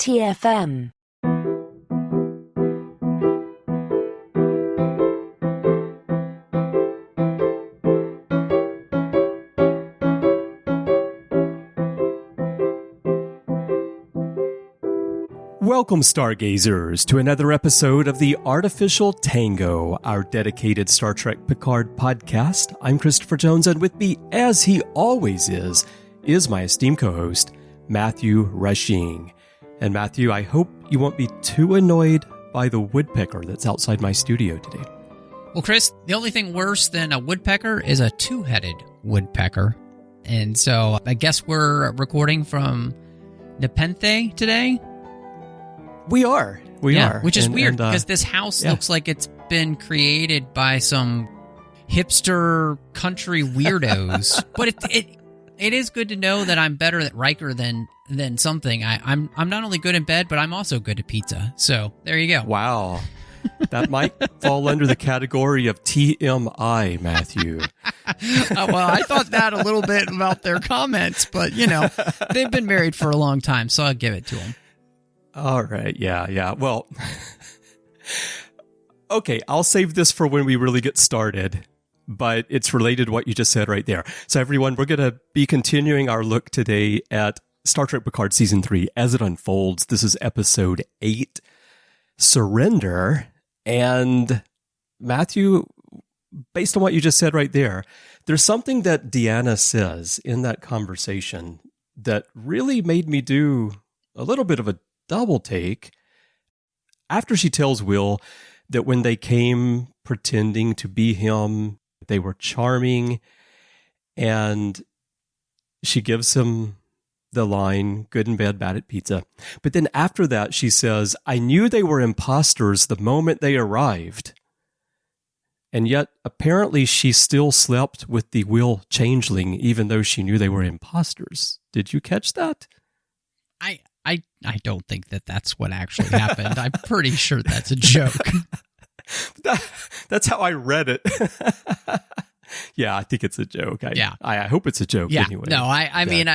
TFM. Welcome, stargazers, to another episode of the Artificial Tango, our dedicated Star Trek Picard podcast. I'm Christopher Jones, and with me, as he always is my esteemed co-host, Matthew Rushing. And Matthew, I hope you won't be too annoyed by the woodpecker that's outside my studio today. Well, Chris, the only thing worse than a woodpecker is a two-headed woodpecker. And so I guess we're recording from Nepenthe today? We are. Which is weird because this house looks like it's been created by some hipster country weirdos. But it is good to know that I'm better at Riker than something. I'm not only good in bed, but I'm also good at pizza. So there you go. Wow. That might fall under the category of TMI, Matthew. Well, I thought that a little bit about their comments, but, they've been married for a long time, so I'll give it to them. All right. Yeah. Well, okay, I'll save this for when we really get started, but it's related to what you just said right there. So everyone, we're going to be continuing our look today at Star Trek Picard Season 3 as it unfolds. This is Episode 8, Surrender. And Matthew, based on what you just said right there, there's something that Deanna says in that conversation that really made me do a little bit of a double take after she tells Will that when they came pretending to be him, they were charming, and she gives him the line, good and bad at pizza. But then after that, she says, I knew they were imposters the moment they arrived. And yet, apparently, she still slept with the Will changeling, even though she knew they were imposters. Did you catch that? I don't think that that's what actually happened. I'm pretty sure that's a joke. That's how I read it. Yeah, I think it's a joke. I hope it's a joke anyway. No, I mean,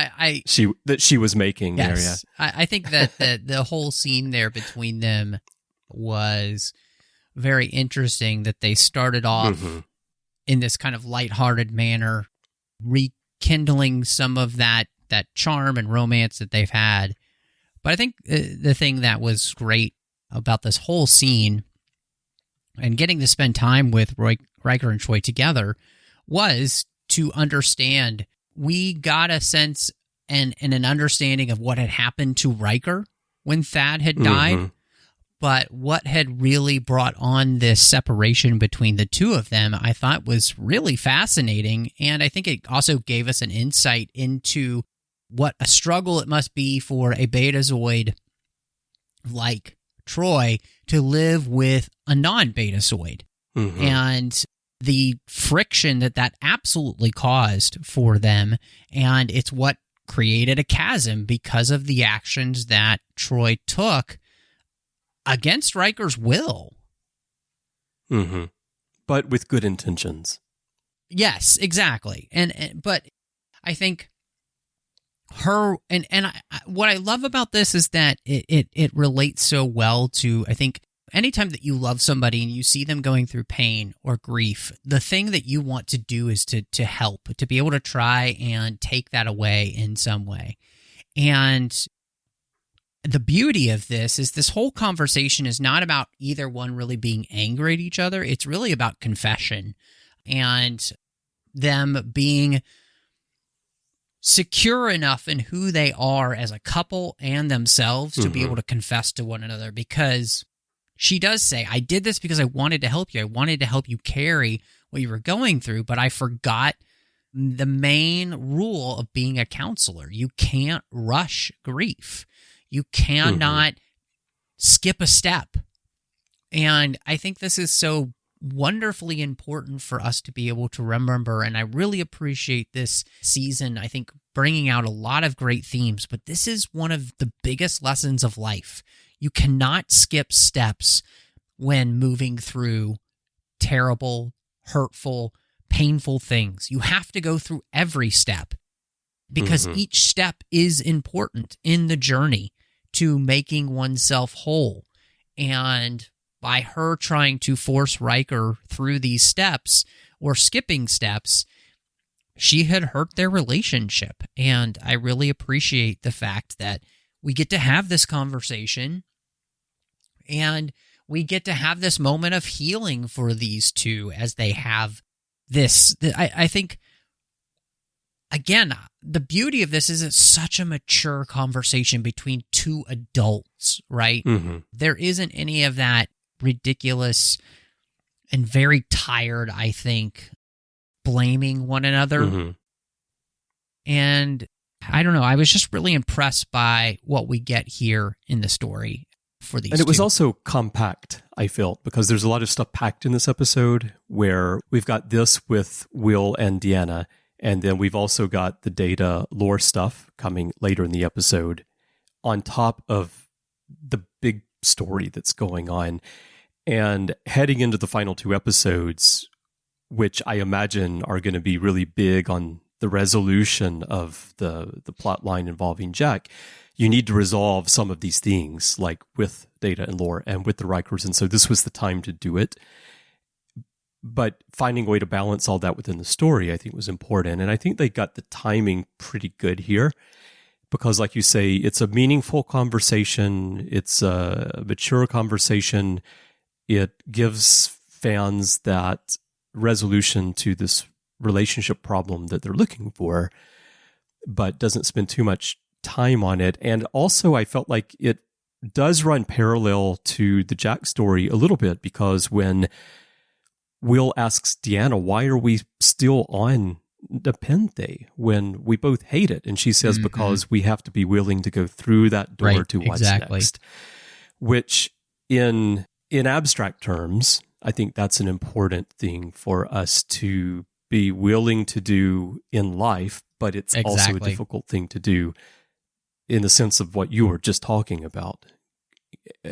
she was making yes, there, yeah. I think that the whole scene there between them was very interesting, that they started off in this kind of lighthearted manner, rekindling some of that charm and romance that they've had. But I think the thing that was great about this whole scene and getting to spend time with Riker and Choi together was to understand. We got a sense and an understanding of what had happened to Riker when Thad had died, but what had really brought on this separation between the two of them, I thought was really fascinating. And I think it also gave us an insight into what a struggle it must be for a Betazoid like Troy to live with a non-Betazoid. And the friction that absolutely caused for them. And it's what created a chasm because of the actions that Troy took against Riker's will. But with good intentions. Yes, exactly. But I think her what I love about this is that it relates so well to, I think, anytime that you love somebody and you see them going through pain or grief, the thing that you want to do is to help, to be able to try and take that away in some way. And the beauty of this is this whole conversation is not about either one really being angry at each other. It's really about confession and them being secure enough in who they are as a couple and themselves to be able to confess to one another, because she does say, I did this because I wanted to help you. I wanted to help you carry what you were going through, but I forgot the main rule of being a counselor. You can't rush grief. You cannot skip a step. And I think this is so wonderfully important for us to be able to remember, and I really appreciate this season, I think, bringing out a lot of great themes, but this is one of the biggest lessons of life. You cannot skip steps when moving through terrible, hurtful, painful things. You have to go through every step, because each step is important in the journey to making oneself whole. And by her trying to force Riker through these steps or skipping steps, she had hurt their relationship. And I really appreciate the fact that we get to have this conversation and we get to have this moment of healing for these two as they have this. I think, again, the beauty of this is it's such a mature conversation between two adults, right? Mm-hmm. There isn't any of that ridiculous and very tired, I think, blaming one another. Mm-hmm. And I don't know, I was just really impressed by what we get here in the story for these And it was two. also compact, I felt, because there's a lot of stuff packed in this episode where we've got this with Will and Deanna, and then we've also got the Data lore stuff coming later in the episode on top of the big story that's going on. And heading into the final two episodes, which I imagine are going to be really big on the resolution of the plot line involving Jack, you need to resolve some of these things, like with Data and lore and with the Rikers. And so this was the time to do it. But finding a way to balance all that within the story, I think, was important. And I think they got the timing pretty good here because, like you say, it's a meaningful conversation. It's a mature conversation. It gives fans that resolution to this relationship problem that they're looking for, but doesn't spend too much time on it. And also, I felt like it does run parallel to the Jack story a little bit, because when Will asks Deanna, why are we still on Nepenthe when we both hate it? And she says, because we have to be willing to go through that door to what's next. Which in abstract terms, I think that's an important thing for us to be willing to do in life, but it's also a difficult thing to do in the sense of what you were just talking about.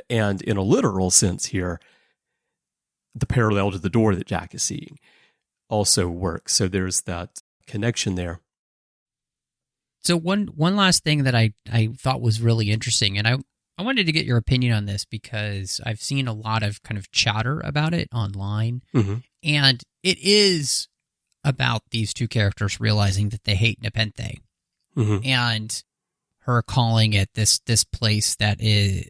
And in a literal sense here, the parallel to the door that Jack is seeing also works. So there's that connection there. So one last thing that I thought was really interesting, and I wanted to get your opinion on this because I've seen a lot of kind of chatter about it online, and it is about these two characters realizing that they hate Nepenthe, and her calling it this place that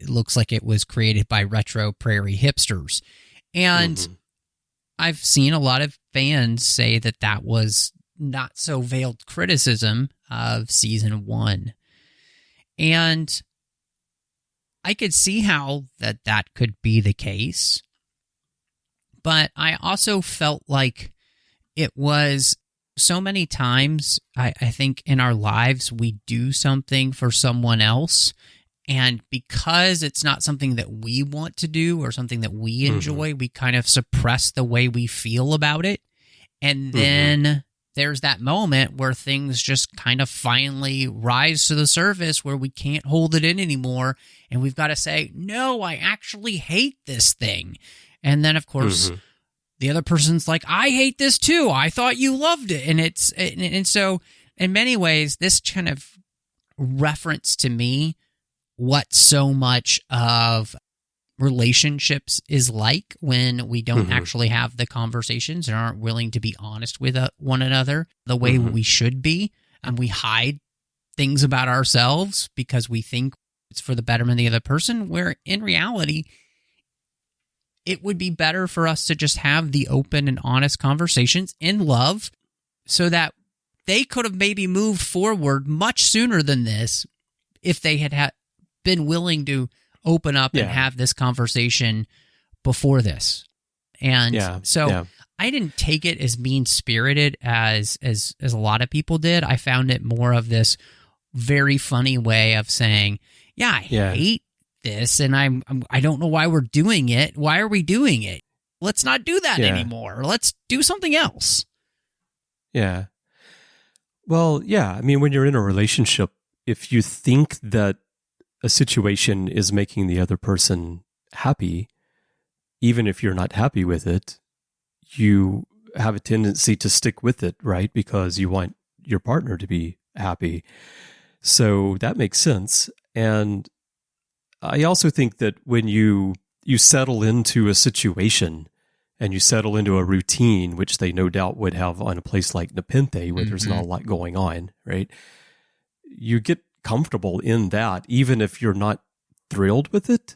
looks like it was created by retro prairie hipsters. And I've seen a lot of fans say that that was not so veiled criticism of season 1. And I could see how that could be the case. But I also felt like it was so many times, I think in our lives, we do something for someone else. And because it's not something that we want to do or something that we enjoy, we kind of suppress the way we feel about it. And then there's that moment where things just kind of finally rise to the surface where we can't hold it in anymore. And we've got to say, no, I actually hate this thing. And then, of course, the other person's like, I hate this too. I thought you loved it. And so in many ways, this kind of reference to me what so much of relationships is like when we don't actually have the conversations and aren't willing to be honest with one another the way we should be. And we hide things about ourselves because we think it's for the betterment of the other person, where in reality, it would be better for us to just have the open and honest conversations in love so that they could have maybe moved forward much sooner than this if they had been willing to open up and have this conversation before this. And I didn't take it as mean-spirited as a lot of people did. I found it more of this very funny way of saying, I hate this, and I don't know why we're doing it. Why are we doing it? Let's not do that anymore. Let's do something else. Yeah. Well, I mean, when you're in a relationship, if you think that a situation is making the other person happy, even if you're not happy with it, you have a tendency to stick with it, right? Because you want your partner to be happy. So that makes sense. And I also think that when you settle into a situation and you settle into a routine, which they no doubt would have on a place like Nepenthe, where there's not a lot going on, right? You get comfortable in that, even if you're not thrilled with it,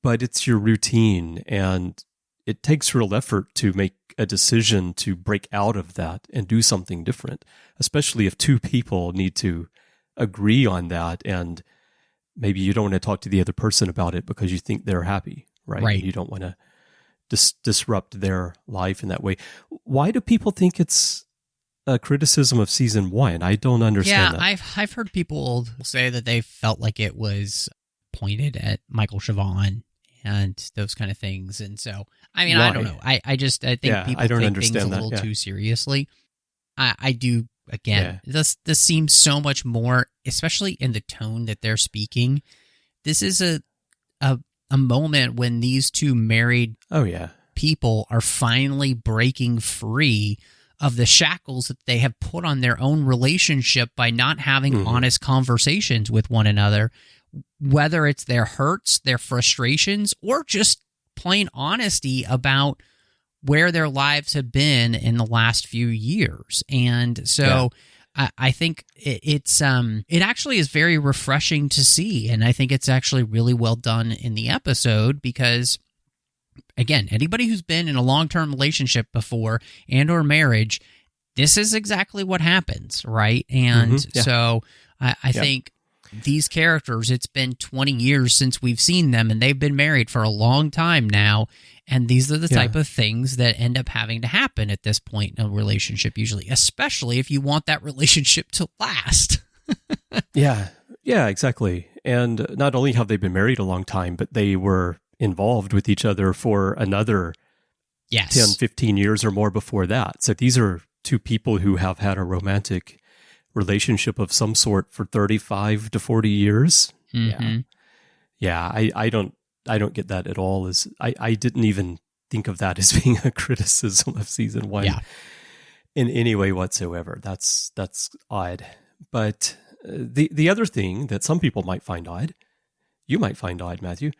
but it's your routine, and it takes real effort to make a decision to break out of that and do something different, especially if two people need to agree on that, and maybe you don't want to talk to the other person about it because you think they're happy, right? Right. You don't want to disrupt their life in that way. Why do people think it's a criticism of season 1? I don't understand that. Yeah, I've heard people say that they felt like it was pointed at Michael Chavon and those kind of things. And so, I mean, I don't know. I think people take things a little too seriously. I do, again, this seems so much more, especially in the tone that they're speaking. This is a moment when these two married people are finally breaking free of the shackles that they have put on their own relationship by not having honest conversations with one another, whether it's their hurts, their frustrations, or just plain honesty about where their lives have been in the last few years. And so I think it actually is very refreshing to see, and I think it's actually really well done in the episode because, again, anybody who's been in a long-term relationship before and or marriage, this is exactly what happens, right? And so I think these characters, it's been 20 years since we've seen them, and they've been married for a long time now, and these are the type of things that end up having to happen at this point in a relationship usually, especially if you want that relationship to last. Yeah, exactly. And not only have they been married a long time, but they were involved with each other for another 10, 15 years or more before that. So these are two people who have had a romantic relationship of some sort for 35 to 40 years. I don't get that at all. I didn't even think of that as being a criticism of season 1 in any way whatsoever. That's odd. But the other thing that some people might find odd, you might find odd, Matthew,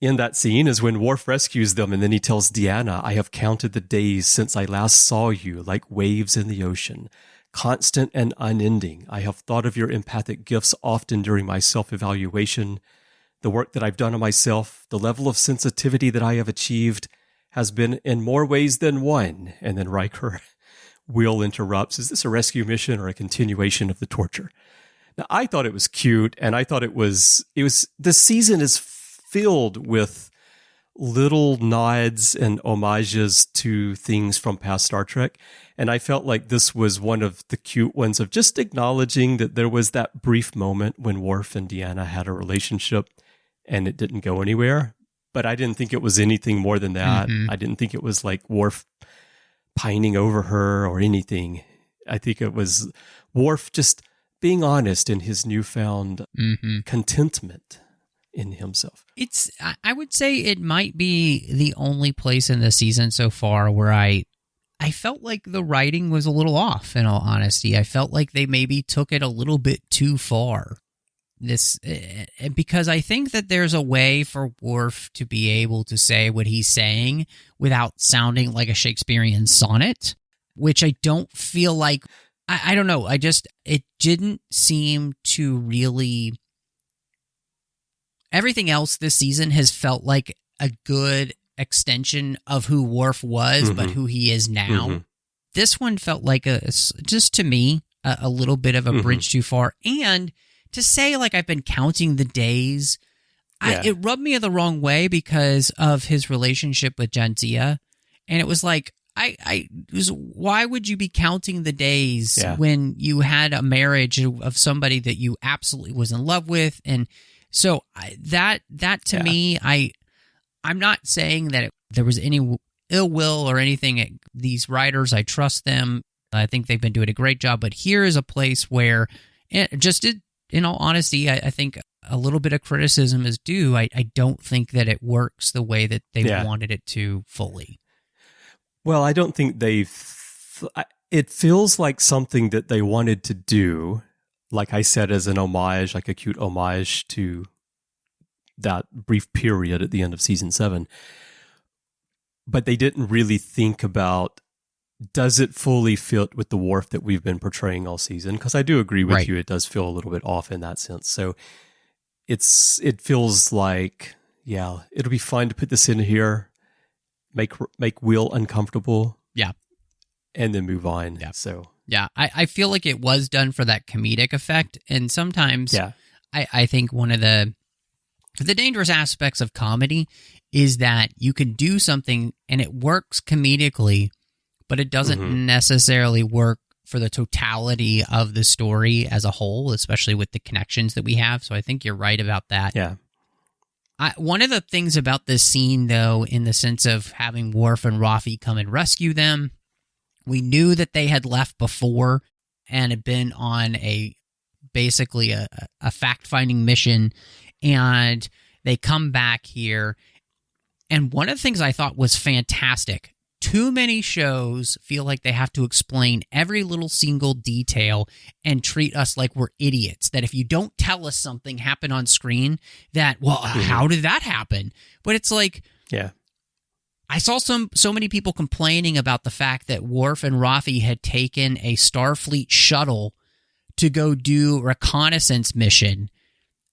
in that scene is when Worf rescues them, and then he tells Deanna, "I have counted the days since I last saw you, like waves in the ocean, constant and unending. I have thought of your empathic gifts often during my self-evaluation. The work that I've done on myself, the level of sensitivity that I have achieved has been in more ways than one." And then Riker Will interrupts, "Is this a rescue mission or a continuation of the torture?" Now, I thought it was cute, and I thought it was the season is filled with little nods and homages to things from past Star Trek. And I felt like this was one of the cute ones of just acknowledging that there was that brief moment when Worf and Deanna had a relationship and it didn't go anywhere. But I didn't think it was anything more than that. I didn't think it was like Worf pining over her or anything. I think it was Worf just being honest in his newfound contentment in himself. I would say it might be the only place in the season so far where I felt like the writing was a little off, in all honesty. I felt like they maybe took it a little bit too far. Because I think that there's a way for Worf to be able to say what he's saying without sounding like a Shakespearean sonnet, which I don't feel like, I don't know, it didn't seem to really... Everything else this season has felt like a good extension of who Worf was, but who he is now. This one felt like, just to me, a little bit of a bridge too far. And to say, like, I've been counting the days, it rubbed me the wrong way because of his relationship with Jadzia. And it was like, why would you be counting the days when you had a marriage of somebody that you absolutely was in love with? And so that to me, I'm not saying that there was any ill will or anything. These writers, I trust them. I think they've been doing a great job. But here is a place where, in all honesty, I think a little bit of criticism is due. I don't think that it works the way that they wanted it to fully. Well, I don't think it feels like something that they wanted to do, like I said, as an homage, like a cute homage to that brief period at the end of season 7. But they didn't really think about, does it fully fit with the Worf that we've been portraying all season? Because I do agree with you, it does feel a little bit off in that sense. So it feels like, yeah, it'll be fun to put this in here, make Will uncomfortable. Yeah. And then move on. Yeah. So yeah, I feel like it was done for that comedic effect. And sometimes I think one of the dangerous aspects of comedy is that you can do something and it works comedically, but it doesn't necessarily work for the totality of the story as a whole, especially with the connections that we have. So I think you're right about that. Yeah. One of the things about this scene, though, in the sense of having Worf and Rafi come and rescue them, we knew that they had left before and had been on basically a fact-finding mission, and they come back here. And one of the things I thought was fantastic, too many shows feel like they have to explain every little single detail and treat us like we're idiots, that if you don't tell us something happened on screen, that, well, how did that happen? But it's like, yeah, I saw so many people complaining about the fact that Worf and Rafi had taken a Starfleet shuttle to go do a reconnaissance mission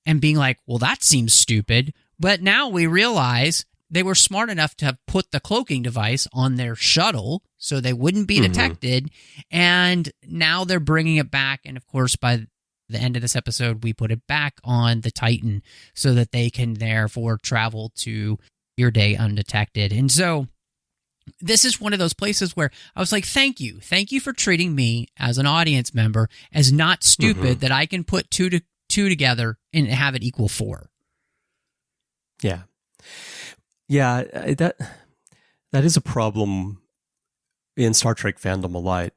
and being like, well, that seems stupid. But now we realize they were smart enough to have put the cloaking device on their shuttle so they wouldn't be detected. And now they're bringing it back. And of course, by the end of this episode, we put it back on the Titan so that they can therefore travel to your day undetected. And so this is one of those places where I was like, thank you for treating me as an audience member as not stupid, that I can put two together and have it equal 4. Yeah. Yeah, that is a problem in Star Trek fandom a lot.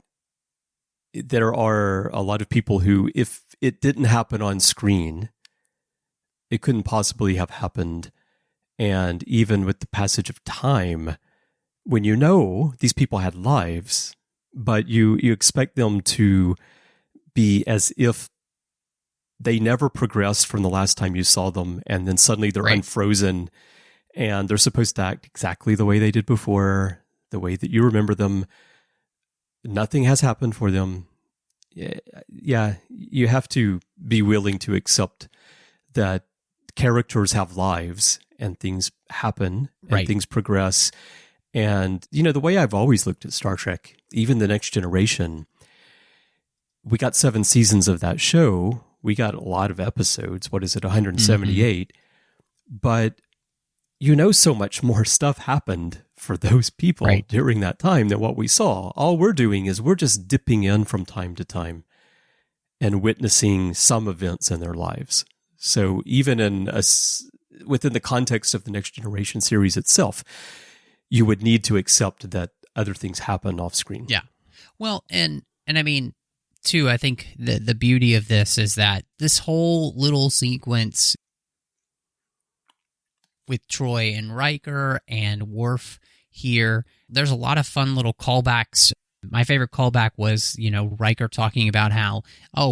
There are a lot of people who, if it didn't happen on screen, it couldn't possibly have happened. And even with the passage of time, when you know these people had lives, but you expect them to be as if they never progressed from the last time you saw them, and then suddenly they're unfrozen, and they're supposed to act exactly the way they did before, the way that you remember them. Nothing has happened for them. Yeah, you have to be willing to accept that characters have lives and things happen and things progress. And, the way I've always looked at Star Trek, even The Next Generation, we got 7 seasons of that show. We got a lot of episodes. What is it, 178? But so much more stuff happened for those people during that time than what we saw. All we're doing is we're just dipping in from time to time and witnessing some events in their lives. So even within the context of the Next Generation series itself, you would need to accept that other things happen off screen. Yeah. Well, and I mean, too, I think the beauty of this is that this whole little sequence with Troy and Riker and Worf here, there's a lot of fun little callbacks. My favorite callback was, Riker talking about how,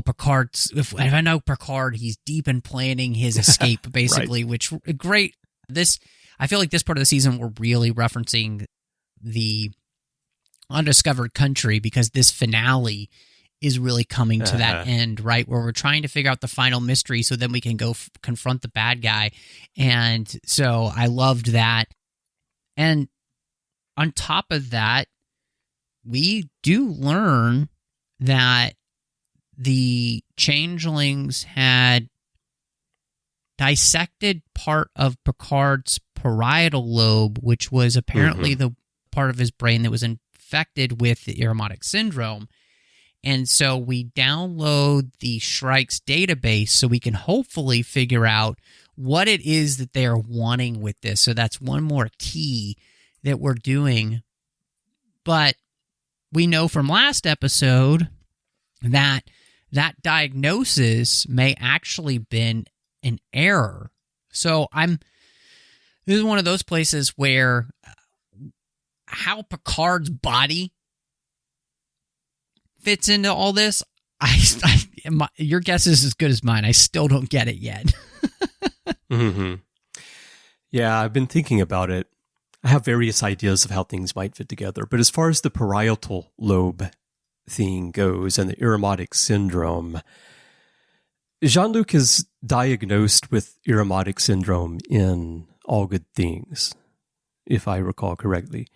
Picard's, if I know Picard, he's deep in planning his escape, basically, which great. I feel like this part of the season, we're really referencing the undiscovered country, because this finale is really coming to that end, right? Where we're trying to figure out the final mystery so then we can go confront the bad guy. And so I loved that. And on top of that, we do learn that the changelings had dissected part of Picard's parietal lobe, which was apparently the part of his brain that was infected with the Ironic syndrome. And so we download the Shrike's database so we can hopefully figure out what it is that they are wanting with this. So that's one more key that we're doing. But we know from last episode that diagnosis may actually been an error. So this is one of those places where how Picard's body fits into all this, your guess is as good as mine. I still don't get it yet. Yeah, I've been thinking about it. I have various ideas of how things might fit together. But as far as the parietal lobe thing goes and the Irumodic syndrome, Jean-Luc is diagnosed with Irumodic syndrome in All Good Things, if I recall correctly,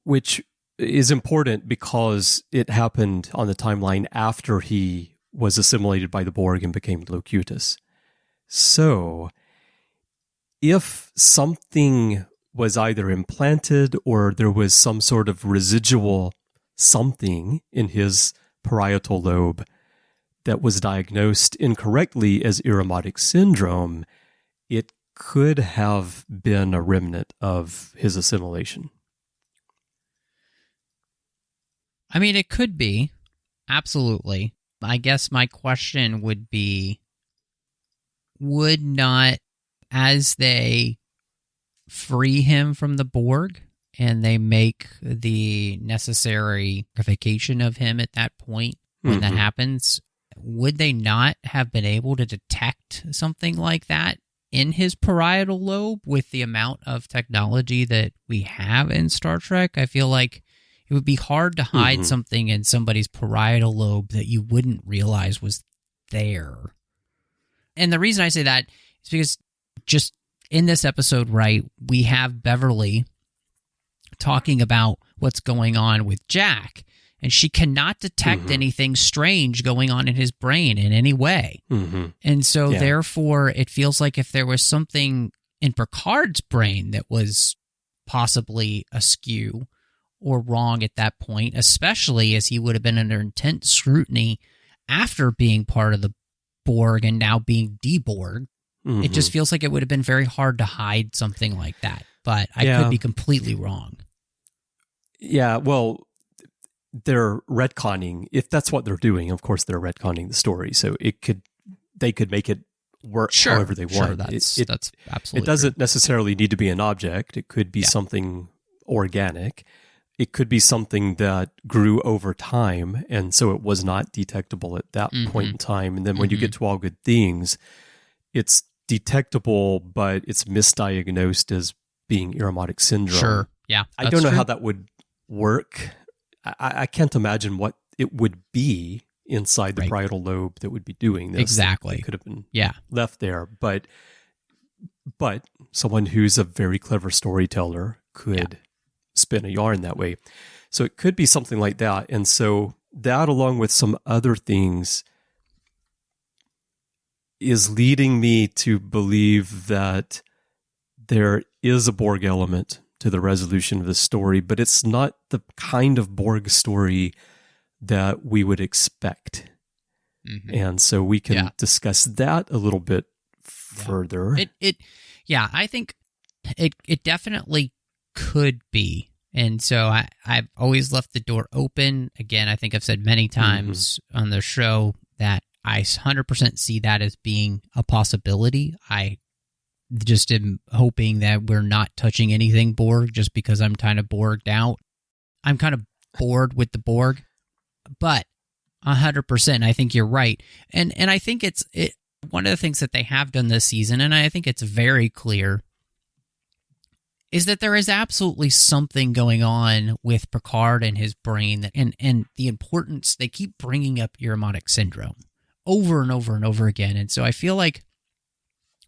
which is important because it happened on the timeline after he was assimilated by the Borg and became Locutus. So, if something was either implanted or there was some sort of residual something in his parietal lobe that was diagnosed incorrectly as Irumodic syndrome, it could have been a remnant of his assimilation. I mean, it could be. Absolutely. I guess my question would be, would not, as they free him from the Borg and they make the necessary purification of him at that point, when that happens, would they not have been able to detect something like that in his parietal lobe with the amount of technology that we have in Star Trek? I feel like it would be hard to hide something in somebody's parietal lobe that you wouldn't realize was there. And the reason I say that is because just in this episode, right, we have Beverly talking about what's going on with Jack, and she cannot detect anything strange going on in his brain in any way. And so therefore, it feels like if there was something in Picard's brain that was possibly askew or wrong at that point, especially as he would have been under intense scrutiny after being part of the Borg and now being deborg, it just feels like it would have been very hard to hide something like that. But I could be completely wrong. Yeah, well, they're retconning. If that's what they're doing, of course they're retconning the story. So they could make it work however they want. That's absolutely It doesn't true. necessarily need to be an object. It could be something organic. It could be something that grew over time, and so it was not detectable at that point in time. And then when you get to All Good Things, it's detectable, but it's misdiagnosed as being Irumodic syndrome. Sure, yeah. I don't know how that would work. I can't imagine what it would be inside the parietal lobe that would be doing this. Exactly. It could have been left there. But someone who's a very clever storyteller could spin a yarn that way. So it could be something like that. And so that, along with some other things, is leading me to believe that there is a Borg element to the resolution of the story, but it's not the kind of Borg story that we would expect. And so we can discuss that a little bit further. I think it definitely could be. And so I've always left the door open. Again, I think I've said many times on the show that I 100% see that as being a possibility. I just am hoping that we're not touching anything Borg just because I'm kind of Borged out. I'm kind of bored with the Borg, but 100%, I think you're right. And I think it's one of the things that they have done this season, and I think it's very clear, is that there is absolutely something going on with Picard and his brain, and the importance, they keep bringing up Irumodic syndrome over and over and over again. And so I feel like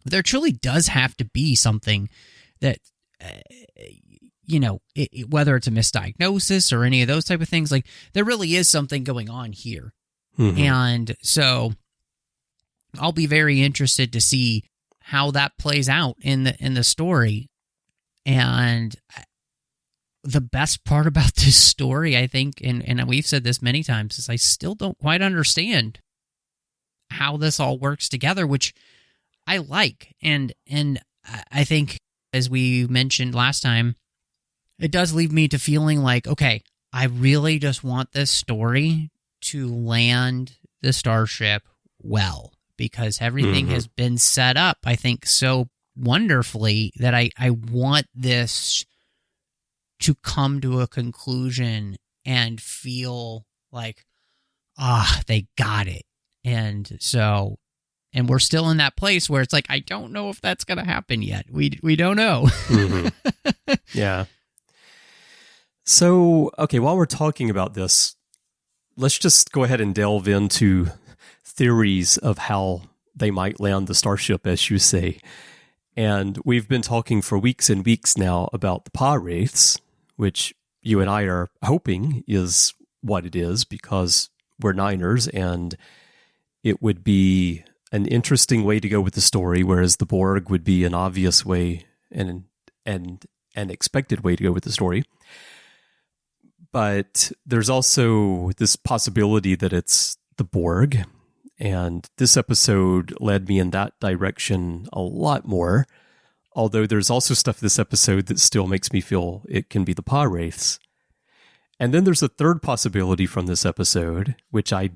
there truly does have to be something that, whether it's a misdiagnosis or any of those type of things, like there really is something going on here. And so I'll be very interested to see how that plays out in the story. And the best part about this story, I think, and we've said this many times, is I still don't quite understand how this all works together, which I like. And I think, as we mentioned last time, it does leave me to feeling like, okay, I really just want this story to land the starship well, because everything has been set up, I think, so wonderfully that I want this to come to a conclusion and feel like, they got it. And so And we're still in that place where it's like, I don't know if that's going to happen yet. We don't know. Mm-hmm. Yeah. So, okay, while we're talking about this, let's just go ahead and delve into theories of how they might land the starship, as you say. And we've been talking for weeks and weeks now about the Pah-wraiths, which you and I are hoping is what it is because we're Niners, and it would be an interesting way to go with the story, whereas the Borg would be an obvious way and an expected way to go with the story. But there's also this possibility that it's the Borg, and this episode led me in that direction a lot more, although there's also stuff in this episode that still makes me feel it can be the Pah-wraiths. And then there's a third possibility from this episode, which I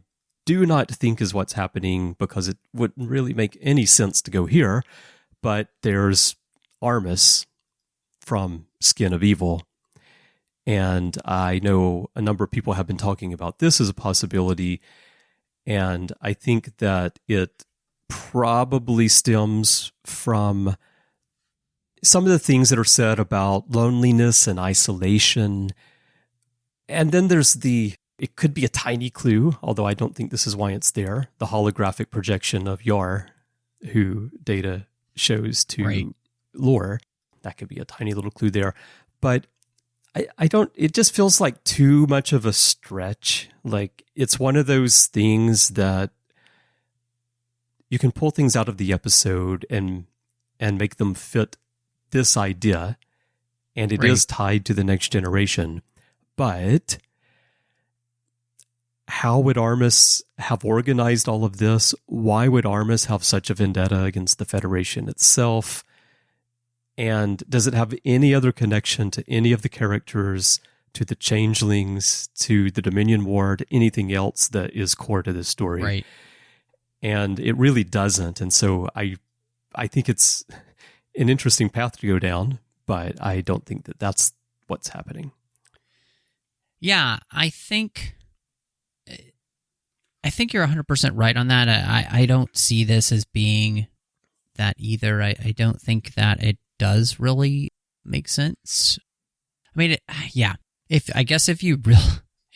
do not think is what's happening because it wouldn't really make any sense to go here, but there's Armus from Skin of Evil. And I know a number of people have been talking about this as a possibility, and I think that it probably stems from some of the things that are said about loneliness and isolation. And then there's it could be a tiny clue, although I don't think this is why it's there, the holographic projection of Yar, who Data shows to Lore. That could be a tiny little clue there. But I don't, it just feels like too much of a stretch. Like it's one of those things that you can pull things out of the episode and make them fit this idea. And it is tied to the next generation. But how would Armus have organized all of this? Why would Armus have such a vendetta against the Federation itself? And does it have any other connection to any of the characters, to the changelings, to the Dominion War, to anything else that is core to this story? Right. And it really doesn't. And so I think it's an interesting path to go down, but I don't think that that's what's happening. Yeah, I think you're 100% right on that. I don't see this as being that either. I don't think that it does really make sense. I mean, yeah. If you really,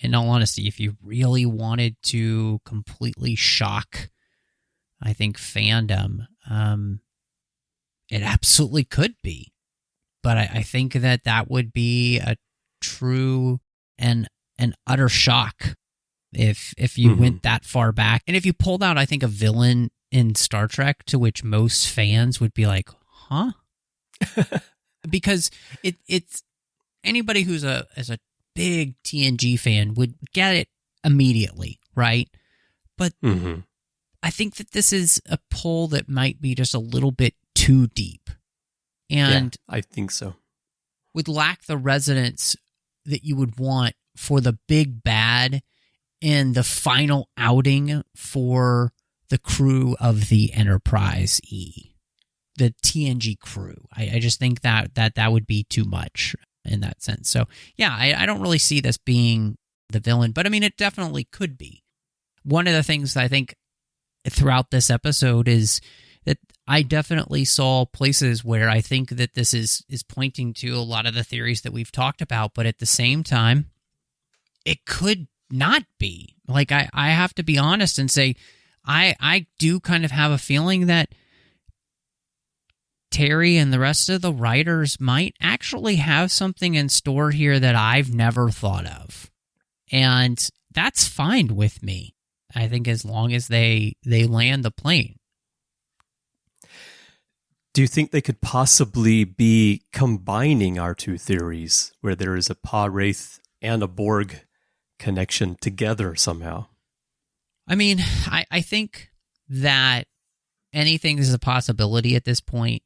in all honesty, if you really wanted to completely shock, I think fandom, it absolutely could be. But I think that would be a true and an utter shock if you went that far back. And if you pulled out, I think, a villain in Star Trek to which most fans would be like, huh? Because it's anybody who's a big TNG fan would get it immediately, right? But I think that this is a pull that might be just a little bit too deep. And yeah, I think so. Would lack the resonance that you would want for the big bad in the final outing for the crew of the Enterprise E, the TNG crew. I just think that would be too much in that sense. So yeah, I don't really see this being the villain, but I mean, it definitely could be. One of the things that I think throughout this episode is that I definitely saw places where I think that this is pointing to a lot of the theories that we've talked about, but at the same time, it could not be. Like, I have to be honest and say, I do kind of have a feeling that Terry and the rest of the writers might actually have something in store here that I've never thought of. And that's fine with me, I think, as long as they land the plane. Do you think they could possibly be combining our two theories, where there is a Pah-wraith and a Borg connection together somehow? I mean, I think that anything is a possibility at this point.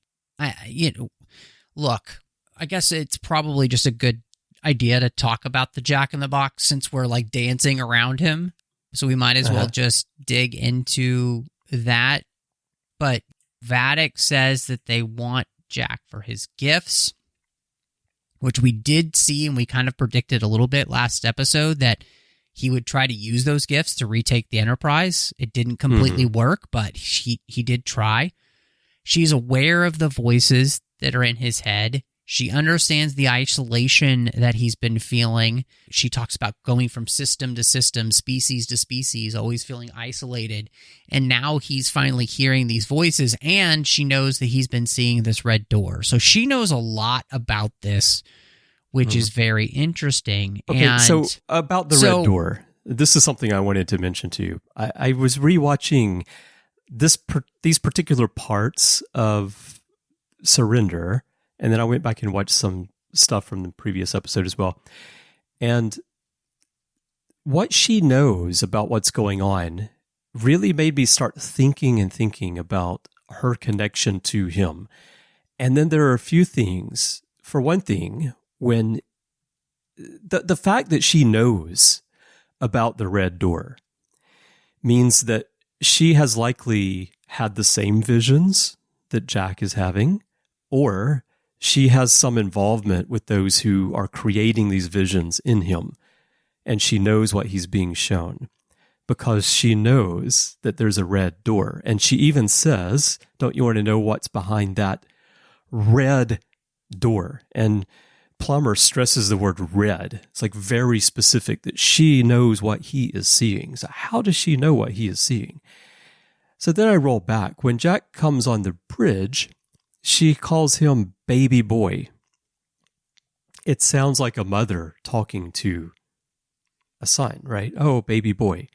Look, I guess it's probably just a good idea to talk about the Jack-in-the-Box since we're like dancing around him. So we might as well just dig into that. But Vadic says that they want Jack for his gifts, which we did see and we kind of predicted a little bit last episode that he would try to use those gifts to retake the Enterprise. It didn't completely work, but he did try. She's aware of the voices that are in his head. She understands the isolation that he's been feeling. She talks about going from system to system, species to species, always feeling isolated. And now he's finally hearing these voices, and she knows that he's been seeing this red door. So she knows a lot about this, which is very interesting. Okay, and so about the red door, this is something I wanted to mention to you. I was rewatching these particular parts of Surrender, and then I went back and watched some stuff from the previous episode as well. And what she knows about what's going on really made me start thinking about her connection to him. And then there are a few things. For one thing, when the fact that she knows about the red door means that she has likely had the same visions that Jack is having, or she has some involvement with those who are creating these visions in him, and she knows what he's being shown because she knows that there's a red door. And she even says, don't you want to know what's behind that red door? And Plummer stresses the word red. It's like very specific that she knows what he is seeing. So how does she know what he is seeing? So then I roll back. When Jack comes on the bridge, she calls him baby boy. It sounds like a mother talking to a son, right? Oh, baby boy.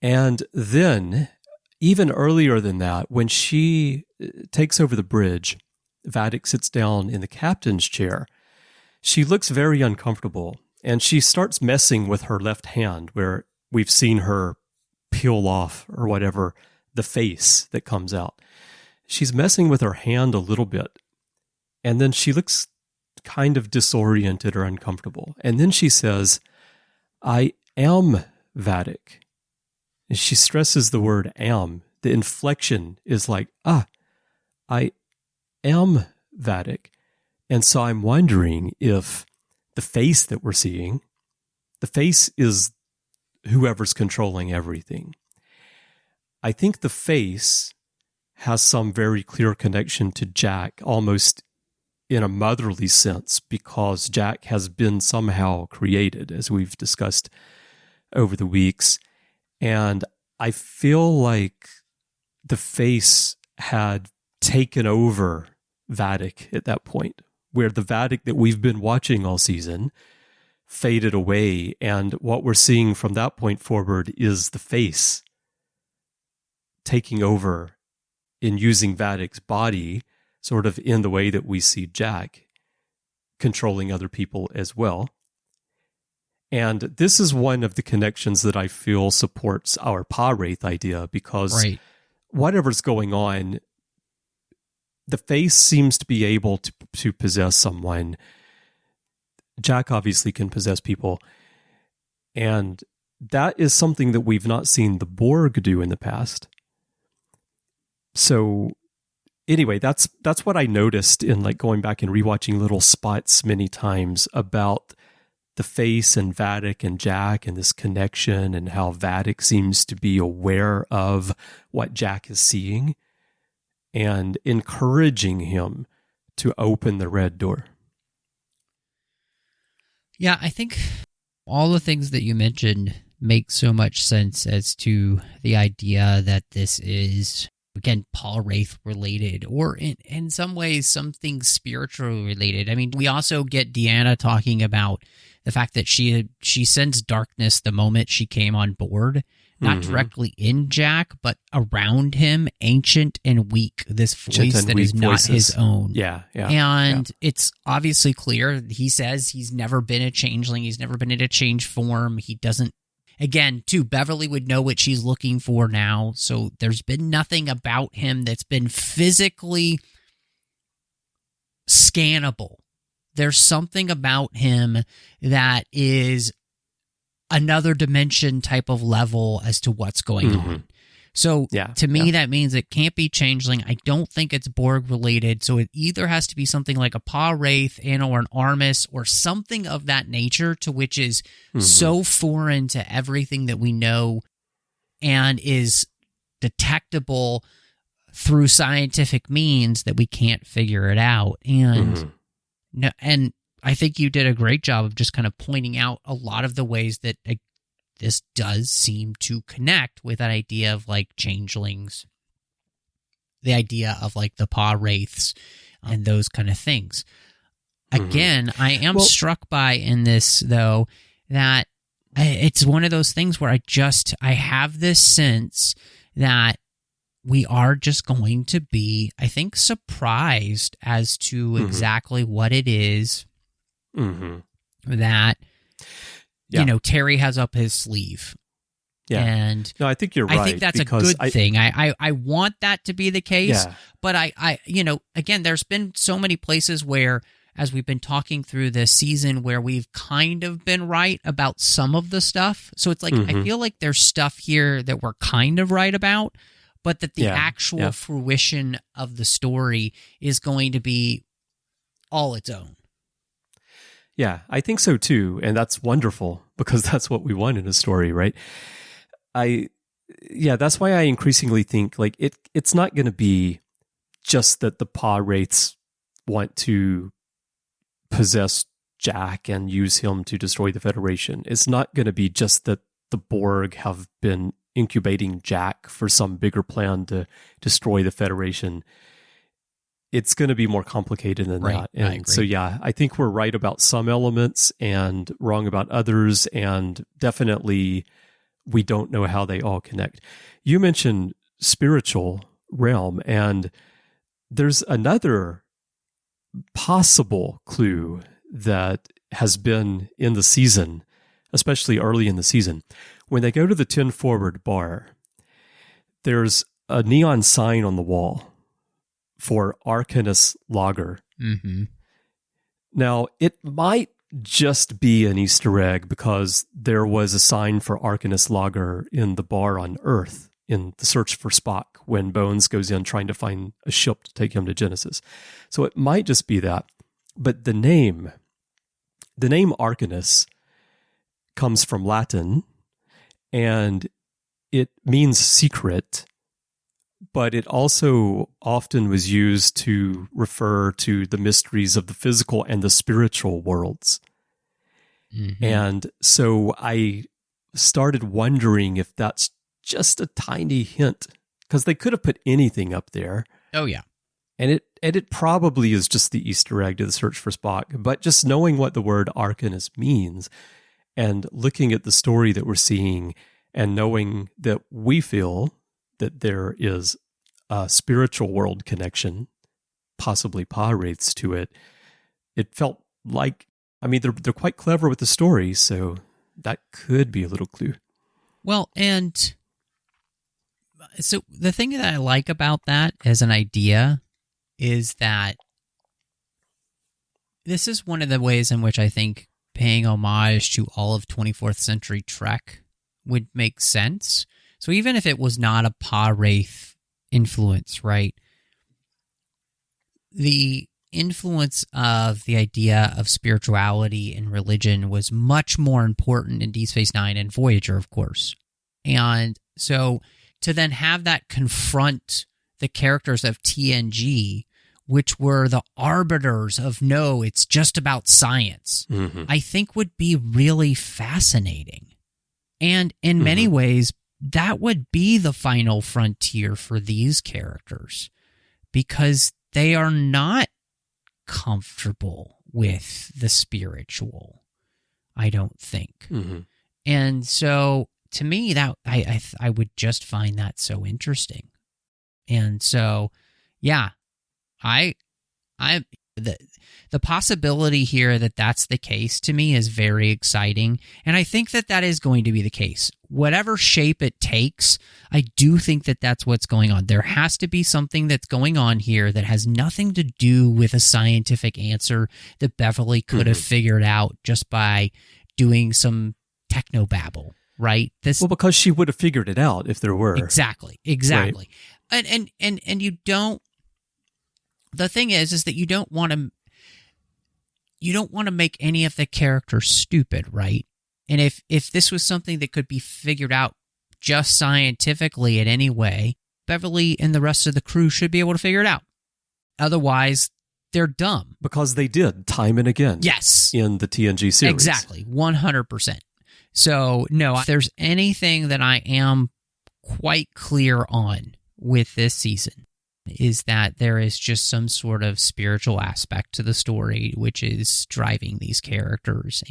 And then, even earlier than that, when she takes over the bridge, Vadic sits down in the captain's chair. She looks very uncomfortable, and she starts messing with her left hand, where we've seen her peel off, or whatever, the face that comes out. She's messing with her hand a little bit, and then she looks kind of disoriented or uncomfortable. And then she says, I am Vadic. And she stresses the word am. The inflection is like, I am Vadic. And so I'm wondering if the face that we're seeing, the face is whoever's controlling everything. I think the face has some very clear connection to Jack, almost in a motherly sense, because Jack has been somehow created, as we've discussed over the weeks. And I feel like the face had taken over Vadic at that point, where the Vadic that we've been watching all season faded away. And what we're seeing from that point forward is the face taking over in using Vadic's body, sort of in the way that we see Jack controlling other people as well. And this is one of the connections that I feel supports our Pah-wraith idea, because whatever's going on, the face seems to be able to possess someone. Jack obviously can possess people. And that is something that we've not seen the Borg do in the past. So anyway, that's what I noticed in like going back and rewatching little spots many times about the face and Vadic and Jack and this connection, and how Vadic seems to be aware of what Jack is seeing and encouraging him to open the red door. Yeah, I think all the things that you mentioned make so much sense as to the idea that this is, again, Pah-wraith related, or in some ways something spiritually related. I mean, we also get Deanna talking about the fact that she sensed darkness the moment she came on board, not directly in Jack, but around him, ancient and weak, this voice that is not his own. And it's obviously clear. He says he's never been a changeling. He's never been in a change form. He doesn't. Again, too, Beverly would know what she's looking for now. So there's been nothing about him that's been physically scannable. There's something about him that is another dimension type of level as to what's going on. So to me, yeah. that means it can't be changeling. I don't think it's Borg related. So it either has to be something like a Pah-wraith and or an Armus or something of that nature, to which is so foreign to everything that we know and is detectable through scientific means that we can't figure it out. And no, and I think you did a great job of just kind of pointing out a lot of the ways that this does seem to connect with that idea of like changelings, the idea of like the Pah-wraiths and those kind of things. Again, I am struck by in this, though, that it's one of those things where I have this sense that we are just going to be, I think, surprised as to exactly what it is that, you know, Terry has up his sleeve. Yeah. And no, I think you're right. I think that's a good thing. I want that to be the case. Yeah. But I, you know, again, there's been so many places where, as we've been talking through this season, where we've kind of been right about some of the stuff. So it's like, I feel like there's stuff here that we're kind of right about, but that the actual fruition of the story is going to be all its own. Yeah, I think so too. And that's wonderful because that's what we want in a story, right? That's why I increasingly think like it's not going to be just that the Pah-wraiths want to possess Jack and use him to destroy the Federation. It's not going to be just that the Borg have been incubating Jack for some bigger plan to destroy the Federation. It's going to be more complicated than that. And so, I think we're right about some elements and wrong about others. And definitely, we don't know how they all connect. You mentioned spiritual realm, and there's another possible clue that has been in the season, especially early in the season. When they go to the 10 Forward bar, there's a neon sign on the wall for Arcanis Lager. Now, it might just be an Easter egg because there was a sign for Arcanis Lager in the bar on Earth in the search for Spock when Bones goes in trying to find a ship to take him to Genesis. So it might just be that. But the name Arcanis comes from Latin, and it means secret, but it also often was used to refer to the mysteries of the physical and the spiritual worlds. And so I started wondering if that's just a tiny hint, because they could have put anything up there. Oh, yeah. And it probably is just the Easter egg to the search for Spock. But just knowing what the word Arcanis means and looking at the story that we're seeing and knowing that we feel that there is a spiritual world connection, possibly Pah-wraiths to it, it felt like, I mean, they're quite clever with the story, so that could be a little clue. Well, and so the thing that I like about that as an idea is that this is one of the ways in which I think paying homage to all of 24th century Trek would make sense. So even if it was not a Pah-wraith influence, right? The influence of the idea of spirituality and religion was much more important in Deep Space Nine and Voyager, of course. And so to then have that confront the characters of TNG, which were the arbiters of no, it's just about science, I think would be really fascinating. And in many ways, that would be the final frontier for these characters, because they are not comfortable with the spiritual, I don't think. And so to me, that I would just find that so interesting. And so, yeah, the possibility here that that's the case to me is very exciting. And I think that that is going to be the case. Whatever shape it takes, I do think that that's what's going on. There has to be something that's going on here that has nothing to do with a scientific answer that Beverly could have figured out just by doing some technobabble. right? Well, because she would have figured it out if there were. Exactly. Right. And you don't. The thing is that you don't want to make any of the characters stupid, right? And if this was something that could be figured out just scientifically in any way, Beverly and the rest of the crew should be able to figure it out. Otherwise, they're dumb. Because they did time and again. Yes. In the TNG series. Exactly. 100%. So, no, if there's anything that I am quite clear on with this season, is that there is just some sort of spiritual aspect to the story, which is driving these characters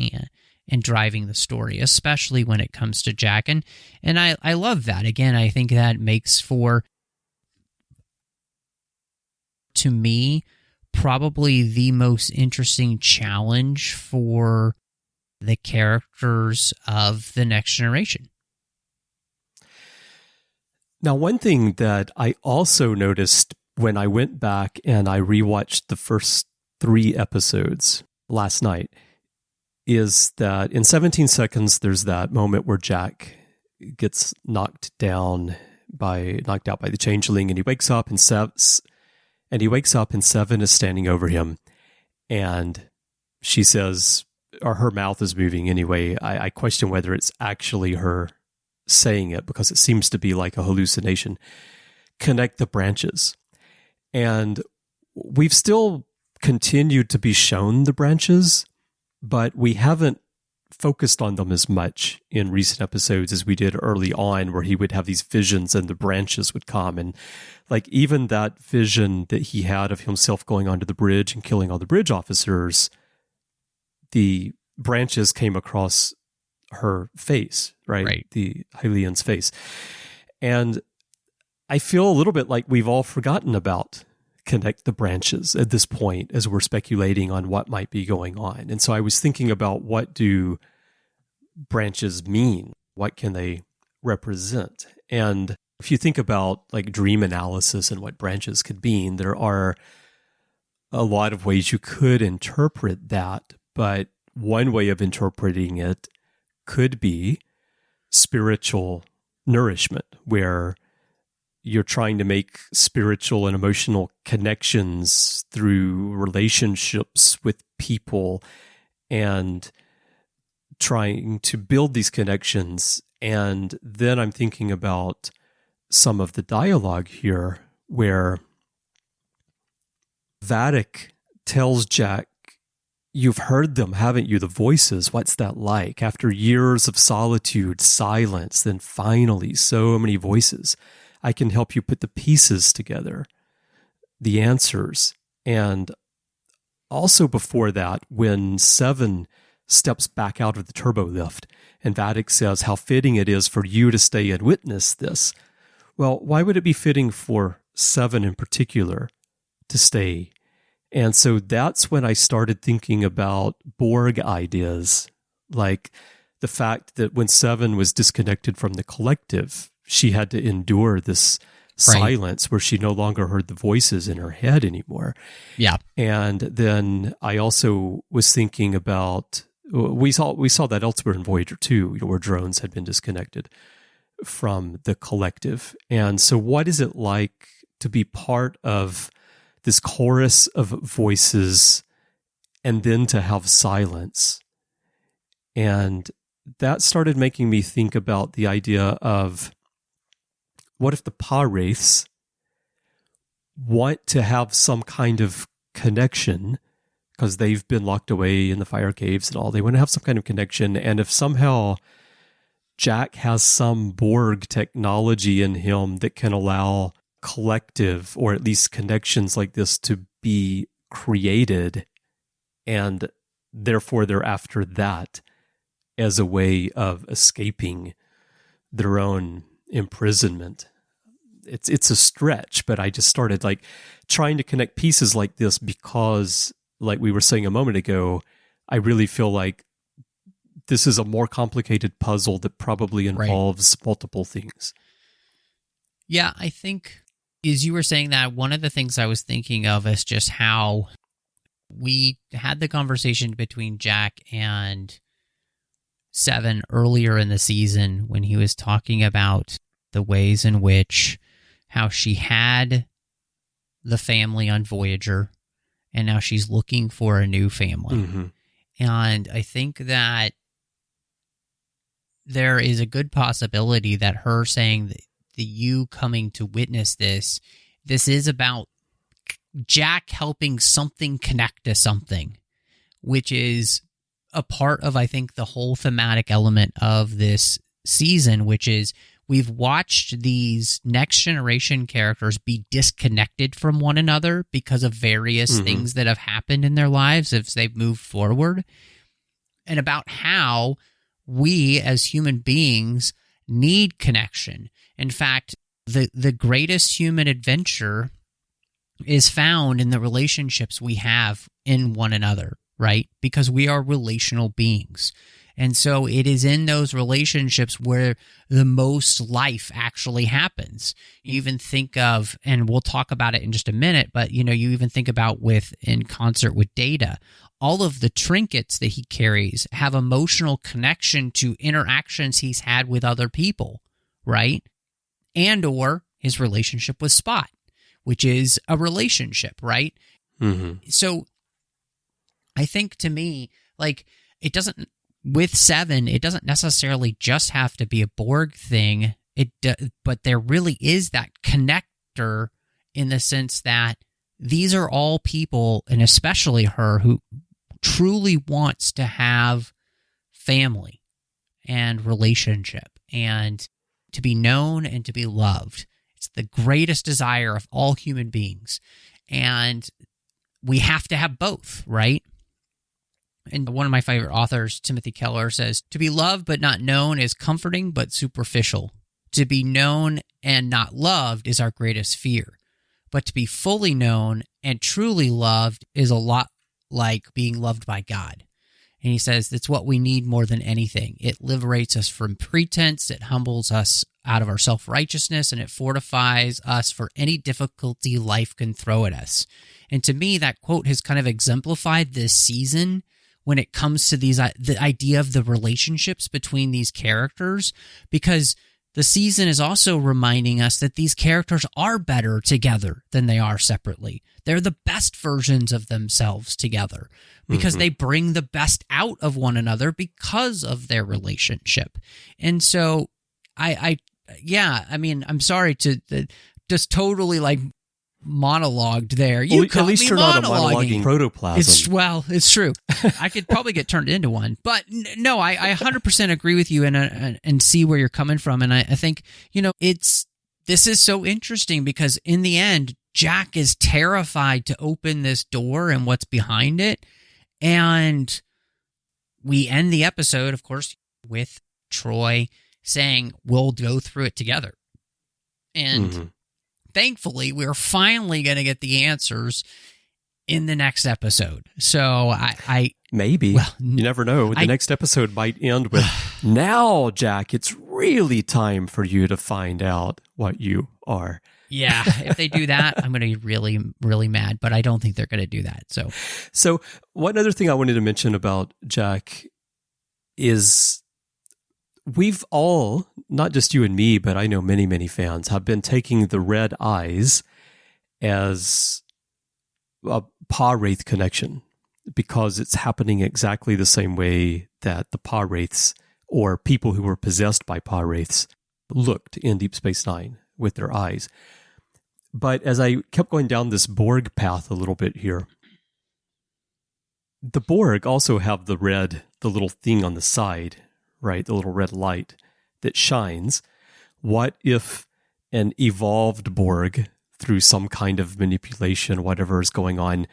and driving the story, especially when it comes to Jack. And I love that. Again, I think that makes for, to me, probably the most interesting challenge for the characters of the Next Generation. Now, one thing that I also noticed when I went back and I rewatched the first 3 episodes last night is that in 17 seconds, there's that moment where Jack gets knocked out by the changeling, and he wakes up and Seven is standing over him, and she says, or her mouth is moving anyway. I question whether it's actually her saying it because it seems to be like a hallucination. Connect the branches. And we've still continued to be shown the branches, but we haven't focused on them as much in recent episodes as we did early on, where he would have these visions and the branches would come. And like even that vision that he had of himself going onto the bridge and killing all the bridge officers, the branches came across her face, right? The Hylian's face. And I feel a little bit like we've all forgotten about connect the branches at this point as we're speculating on what might be going on. And so I was thinking about, what do branches mean? What can they represent? And if you think about like dream analysis and what branches could mean, there are a lot of ways you could interpret that, but one way of interpreting it could be spiritual nourishment, where you're trying to make spiritual and emotional connections through relationships with people and trying to build these connections. And then I'm thinking about some of the dialogue here where Vadic tells Jack, "You've heard them, haven't you? The voices. What's that like? After years of solitude, silence, then finally so many voices. I can help you put the pieces together, the answers." And also before that, when Seven steps back out of the turbo lift and Vadic says how fitting it is for you to stay and witness this. Well, why would it be fitting for Seven in particular to stay? And so that's when I started thinking about Borg ideas, like the fact that when Seven was disconnected from the collective, she had to endure this silence where she no longer heard the voices in her head anymore. Yeah. And then I also was thinking about, we saw that elsewhere in Voyager 2, where drones had been disconnected from the collective. And so what is it like to be part of this chorus of voices and then to have silence? And that started making me think about the idea of, what if the Pah-wraiths want to have some kind of connection because they've been locked away in the fire caves and all? They want to have some kind of connection. And if somehow Jack has some Borg technology in him that can allow collective, or at least connections like this, to be created, and therefore they're after that as a way of escaping their own imprisonment. It's a stretch, but I just started like trying to connect pieces like this because, like we were saying a moment ago, I really feel like this is a more complicated puzzle that probably involves multiple things. Yeah, I think as you were saying that, one of the things I was thinking of is just how we had the conversation between Jack and Seven earlier in the season when he was talking about the ways in which how she had the family on Voyager and now she's looking for a new family. Mm-hmm. And I think that there is a good possibility that her saying that you coming to witness this is about Jack helping something connect to something, which is a part of, I think, the whole thematic element of this season, which is we've watched these next generation characters be disconnected from one another because of various things that have happened in their lives as they've moved forward, and about how we as human beings need connection. In fact, the greatest human adventure is found in the relationships we have in one another, right? Because we are relational beings. And so it is in those relationships where the most life actually happens. You even think of, and we'll talk about it in just a minute, but you even think about in concert with Data, all of the trinkets that he carries have emotional connection to interactions he's had with other people, right? And or his relationship with Spot, which is a relationship, right? Mm-hmm. So I think, to me, it doesn't, with Seven, it doesn't necessarily just have to be a Borg thing, but there really is that connector in the sense that these are all people, and especially her, who truly wants to have family and relationship and to be known and to be loved. It's the greatest desire of all human beings. And we have to have both, right? And one of my favorite authors, Timothy Keller, says, to be loved but not known is comforting but superficial. To be known and not loved is our greatest fear. But to be fully known and truly loved is a lot like being loved by God. And he says that's what we need more than anything. It liberates us from pretense, it humbles us out of our self-righteousness, and it fortifies us for any difficulty life can throw at us. And to me, that quote has kind of exemplified this season when it comes to the idea of the relationships between these characters, because the season is also reminding us that these characters are better together than they are separately. They're the best versions of themselves together because they bring the best out of one another because of their relationship. And so I'm sorry to just totally monologued there. You at least you're not a monologuing protoplasm. It's true. I could probably get turned into one, but no, I 100% agree with you and see where you're coming from. And I think, this is so interesting because in the end, Jack is terrified to open this door and what's behind it. And we end the episode, of course, with Troy saying, we'll go through it together. And thankfully, we're finally going to get the answers in the next episode. So maybe. Well, you never know. The next episode might end with, now, Jack, it's really time for you to find out what you are. Yeah, if they do that, I'm going to be really, really mad, but I don't think they're going to do that. So one other thing I wanted to mention about Jack is we've all, not just you and me, but I know many, many fans, have been taking the red eyes as a Pah-wraith connection because it's happening exactly the same way that the Pah-wraiths or people who were possessed by Pah-wraiths looked in Deep Space Nine with their eyes. But as I kept going down this Borg path a little bit here, the Borg also have the little thing on the side, right? The little red light that shines. What if an evolved Borg, through some kind of manipulation, whatever is going on,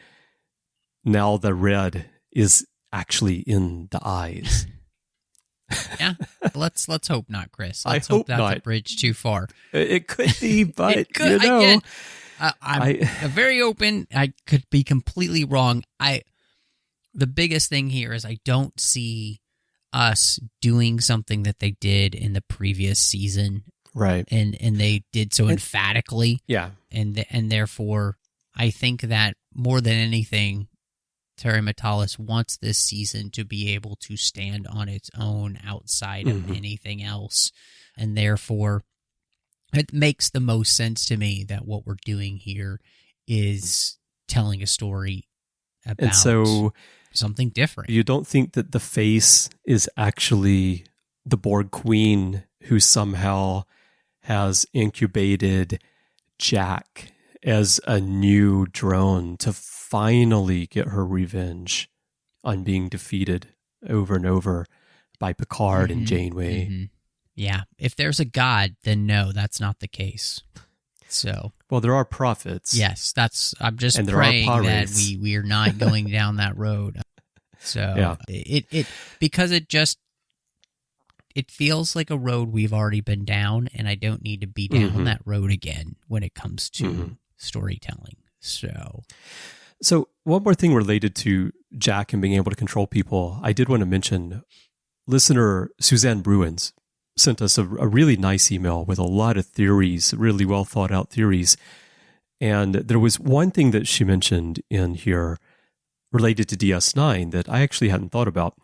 now the red is actually in the eyes? Yeah, let's hope not, Chris. Let's hope that's not a bridge too far. It could be, but it could, again, I'm very open. I could be completely wrong. The biggest thing here is I don't see us doing something that they did in the previous season, right? And they did so emphatically, yeah. And therefore, I think that more than anything, Terry Matalas wants this season to be able to stand on its own outside of anything else. And therefore, it makes the most sense to me that what we're doing here is telling a story about something different. You don't think that the face is actually the Borg Queen who somehow has incubated Jack as a new drone to finally get her revenge on being defeated over and over by Picard and Janeway? Mm-hmm. Yeah. If there's a God, then no, that's not the case. So, well, there are prophets. Yes, I'm just praying that we are not going down that road. So it because it feels like a road we've already been down, and I don't need to be down that road again when it comes to storytelling. So one more thing related to Jack and being able to control people, I did want to mention. Listener Suzanne Bruins sent us a really nice email with a lot of theories, really well thought out theories. And there was one thing that she mentioned in here related to DS9 that I actually hadn't thought about.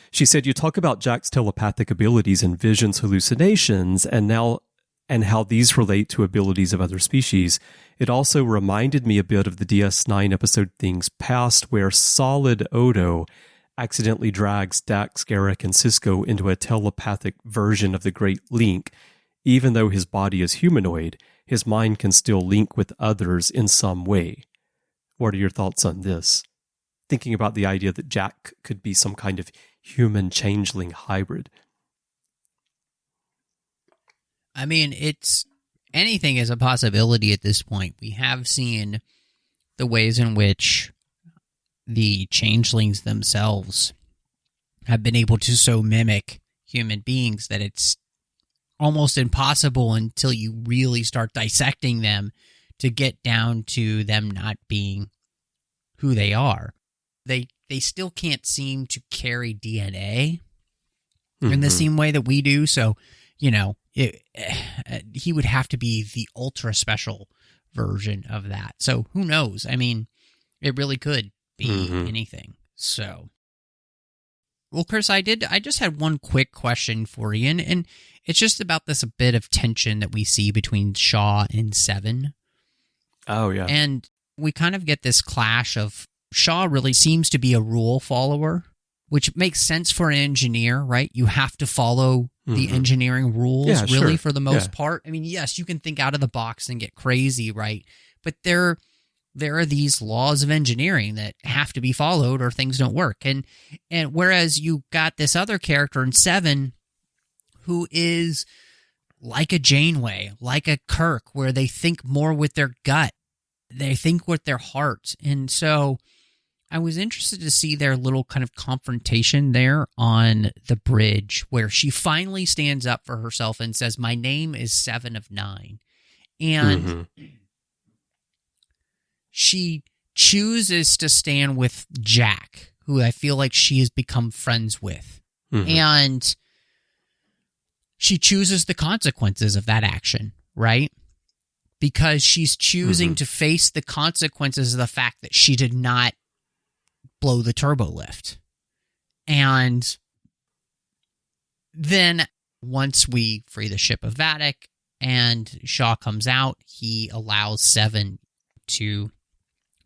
She said, you talk about Jack's telepathic abilities and visions, hallucinations, and how these relate to abilities of other species. It also reminded me a bit of the DS9 episode Things Past, where Solid Odo accidentally drags Dax, Garrick, and Sisko into a telepathic version of the Great Link. Even though his body is humanoid, his mind can still link with others in some way. What are your thoughts on this? Thinking about the idea that Jack could be some kind of human changeling hybrid. I mean, anything is a possibility at this point. We have seen the ways in which the changelings themselves have been able to so mimic human beings that it's almost impossible until you really start dissecting them to get down to them not being who they are. They still can't seem to carry DNA in the same way that we do. So, he would have to be the ultra special version of that. So who knows? I mean, it really could be anything. So, well, Chris, I just had one quick question for you, and it's just about this a bit of tension that we see between Shaw and Seven. Oh, yeah. And we kind of get this clash of Shaw really seems to be a rule follower, which makes sense for an engineer, right? You have to follow the engineering rules, for the most part. I mean, yes, you can think out of the box and get crazy, right? But there are these laws of engineering that have to be followed or things don't work. And whereas you got this other character in Seven who is like a Janeway, like a Kirk, where they think more with their gut. They think with their heart. And so I was interested to see their little kind of confrontation there on the bridge where she finally stands up for herself and says, my name is 7 of 9. And she chooses to stand with Jack, who I feel like she has become friends with. And she chooses the consequences of that action, right? Because she's choosing to face the consequences of the fact that she did not blow the turbo lift. And then once we free the ship of Vadic and Shaw comes out, he allows Seven to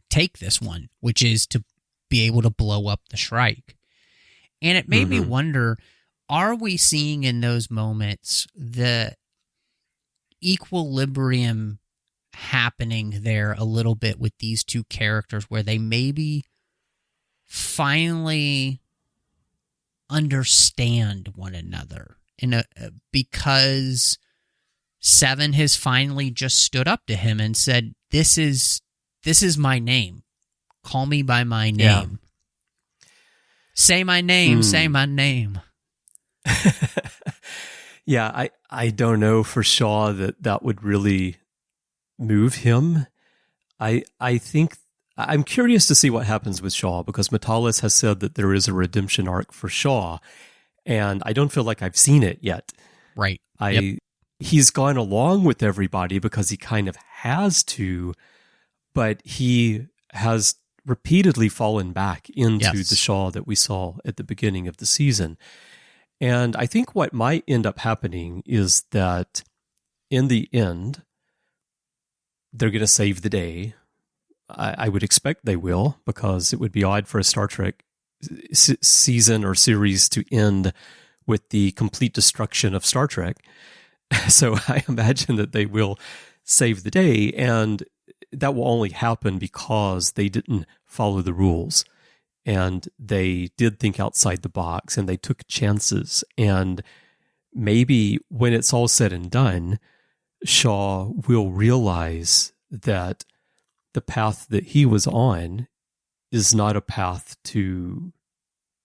take this one, which is to be able to blow up the Shrike. And it made me wonder, are we seeing in those moments the equilibrium happening there a little bit with these two characters where they maybe finally understand one another because Seven has finally just stood up to him and said, this is my name. Call me by my name. Yeah. Say my name, say my name. Yeah, I don't know for Shaw that would really move him. I think I'm curious to see what happens with Shaw because Matalas has said that there is a redemption arc for Shaw, and I don't feel like I've seen it yet. Right. He's gone along with everybody because he kind of has to, but he has repeatedly fallen back into Yes. the Shaw that we saw at the beginning of the season. And I think what might end up happening is that in the end, they're going to save the day. I would expect they will, because it would be odd for a Star Trek season or series to end with the complete destruction of Star Trek. So I imagine that they will save the day, and that will only happen because they didn't follow the rules, and they did think outside the box, and they took chances. And maybe when it's all said and done, Shaw will realize that the path that he was on is not a path to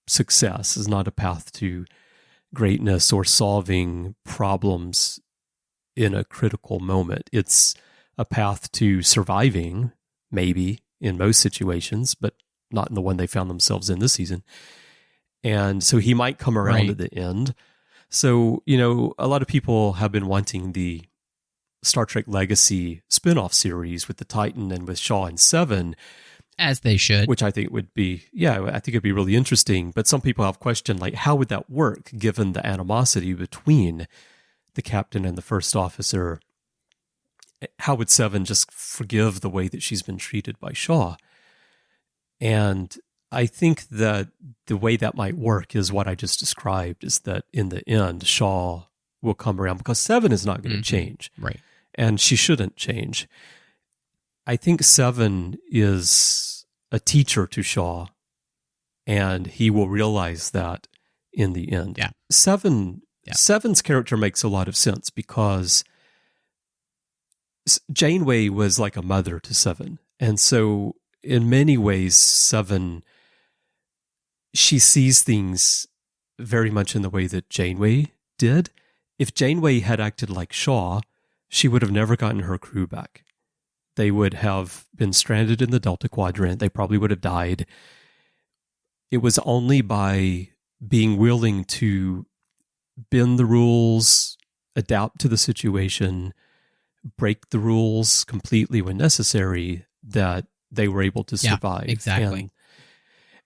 success, is not a path to greatness or solving problems in a critical moment. It's a path to surviving, maybe, in most situations, but not in the one they found themselves in this season. And so he might come around at the end. So, a lot of people have been wanting the Star Trek Legacy spin-off series with the Titan and with Shaw and Seven. As they should. Which I think would be, I think it'd be really interesting. But some people have questioned, like, how would that work given the animosity between the captain and the first officer? How would Seven just forgive the way that she's been treated by Shaw? And I think that the way that might work is what I just described, is that in the end, Shaw will come around, because Seven is not going to change. Right. And she shouldn't change. I think Seven is a teacher to Shaw, and he will realize that in the end. Yeah. Seven's character makes a lot of sense, because Janeway was like a mother to Seven. And so in many ways, Seven, she sees things very much in the way that Janeway did. If Janeway had acted like Shaw, she would have never gotten her crew back. They would have been stranded in the Delta Quadrant. They probably would have died. It was only by being willing to bend the rules, adapt to the situation, break the rules completely when necessary, that they were able to survive. Yeah, exactly. And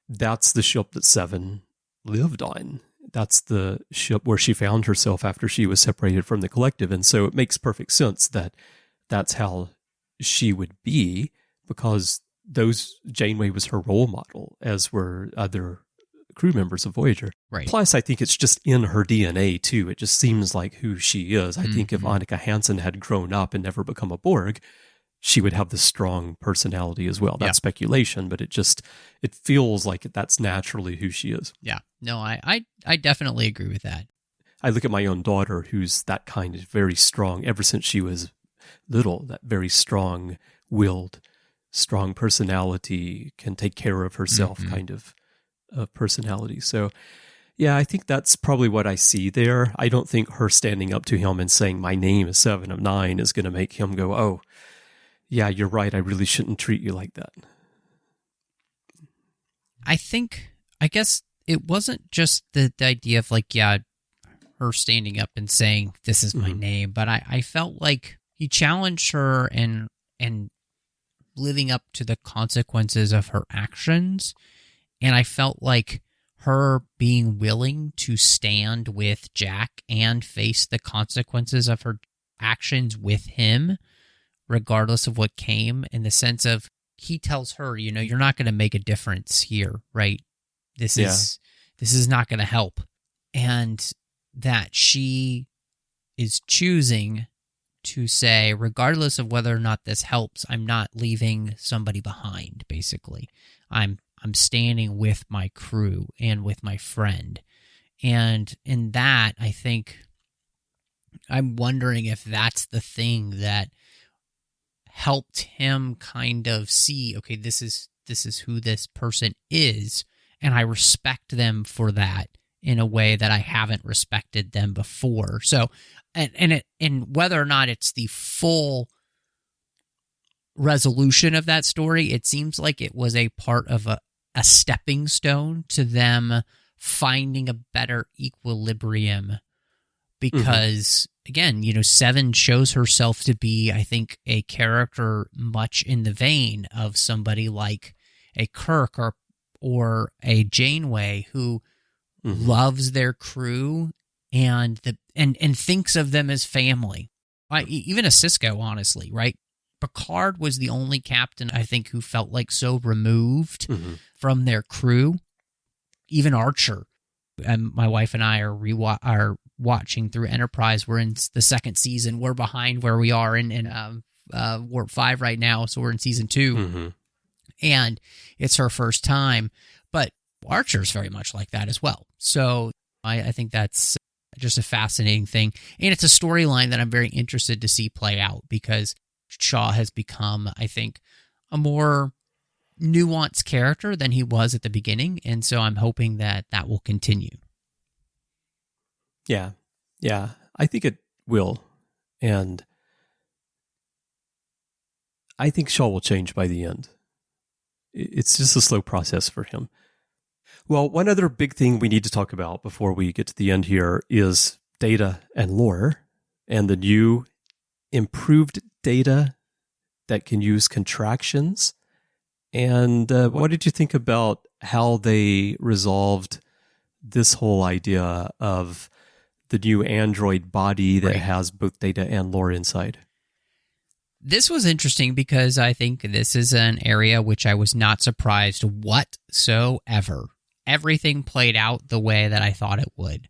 that's the ship that Seven lived on. That's the ship where she found herself after she was separated from the collective. And so it makes perfect sense that that's how she would be, because Janeway was her role model, as were other crew members of Voyager. Right. Plus, I think it's just in her DNA, too. It just seems like who she is. I think if Annika Hansen had grown up and never become a Borg, she would have this strong personality as well. That's speculation, but it feels like that's naturally who she is. Yeah. No, I definitely agree with that. I look at my own daughter, who's that kind of very strong, ever since she was little, that very strong-willed, strong personality, can take care of herself kind of personality. So, yeah, I think that's probably what I see there. I don't think her standing up to him and saying, "My name is 7 of 9," is going to make him go, "Oh, yeah, you're right. I really shouldn't treat you like that." I guess it wasn't just the idea of like, her standing up and saying, "This is my name," but I felt like he challenged her and living up to the consequences of her actions. And I felt like her being willing to stand with Jack and face the consequences of her actions with him, regardless of what came, in the sense of, he tells her, you're not going to make a difference here, right? This is not going to help. And that she is choosing to say, regardless of whether or not this helps, I'm not leaving somebody behind, basically. I'm standing with my crew and with my friend. And in that, I think, I'm wondering if that's the thing that helped him kind of see, okay, this is who this person is, and I respect them for that in a way that I haven't respected them before. So, and whether or not it's the full resolution of that story, it seems like it was a part of a stepping stone to them finding a better equilibrium, because again, 7 shows herself to be, I think, a character much in the vein of somebody like a Kirk or a Janeway who loves their crew and thinks of them as family. Even a Sisko, honestly, right? Picard was the only captain, I think, who felt like so removed from their crew. Even Archer. And my wife and I are watching through Enterprise. We're in the second season. We're behind where we are in Warp 5 right now, so we're in season 2. And it's her first time. But Archer's very much like that as well. So I think that's just a fascinating thing. And it's a storyline that I'm very interested to see play out because Shaw has become, I think, a more nuanced character than he was at the beginning. And so I'm hoping that will continue. Yeah. Yeah. I think it will. And I think Shaw will change by the end. It's just a slow process for him. Well, one other big thing we need to talk about before we get to the end here is data and lore and the new improved data that can use contractions. And what did you think about how they resolved this whole idea of the new android body that has both data and lore inside? This was interesting because I think this is an area which I was not surprised whatsoever. Everything played out the way that I thought it would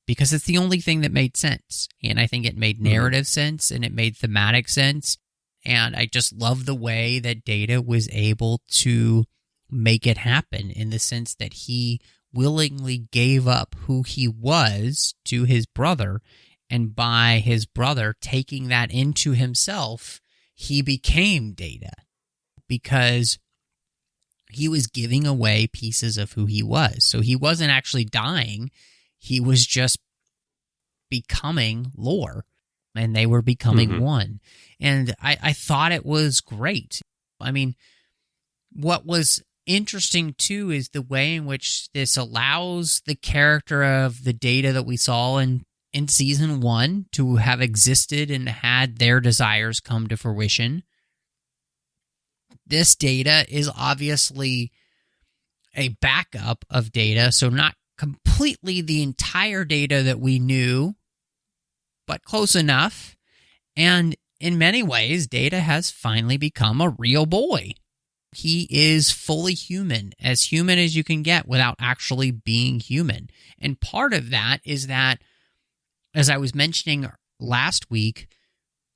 because it's the only thing that made sense. And I think it made narrative sense and it made thematic sense. And I just love the way that Data was able to make it happen in the sense that he willingly gave up who he was to his brother. And by his brother taking that into himself, he became Data because he was giving away pieces of who he was. So he wasn't actually dying. He was just becoming Lore, and they were becoming one. And I thought it was great. I mean, what was interesting, too, is the way in which this allows the character of the Data that we saw in Season 1 to have existed and had their desires come to fruition. This Data is obviously a backup of Data, so not completely the entire Data that we knew, but close enough. And in many ways, Data has finally become a real boy. He is fully human as you can get without actually being human. And part of that is that, as I was mentioning last week,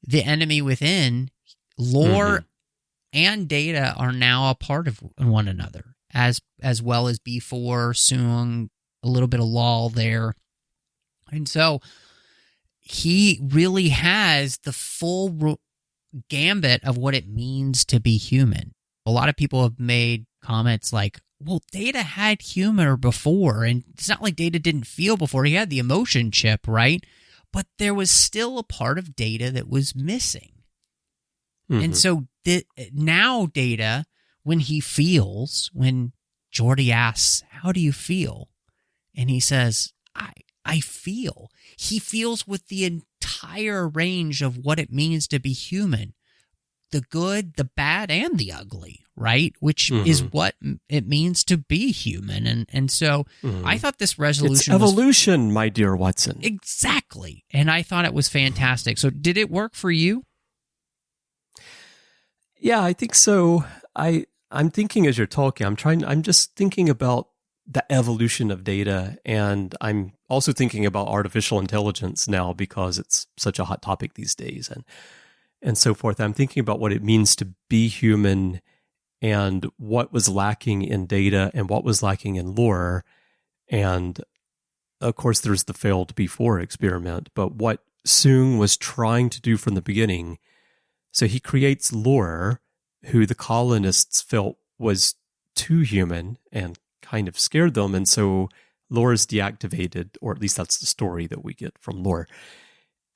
the enemy within, Lore and Data are now a part of one another, as well as B4, Soong, a little bit of Lal there. And so he really has the full gambit of what it means to be human. A lot of people have made comments like, well, Data had humor before, and it's not like Data didn't feel before. He had the emotion chip, right? But there was still a part of Data that was missing. And so now Data, when he feels, when Geordi asks, how do you feel? And he says, I feel. He feels with the entire range of what it means to be human. The good, the bad, and the ugly, right? Which is what it means to be human. And so I thought this resolution It's evolution, my dear Watson. Exactly. And I thought it was fantastic. So did it work for you? Yeah, I think so. I'm thinking as you're talking, I'm just thinking about the evolution of Data, and I'm also thinking about artificial intelligence now because it's such a hot topic these days and so forth. I'm thinking about what it means to be human and what was lacking in Data and what was lacking in Lore. And of course, there's the failed B4 experiment, but what Soong was trying to do from the beginning. So he creates Lore, who the colonists felt was too human and kind of scared them. And so Lore is deactivated, or at least that's the story that we get from Lore.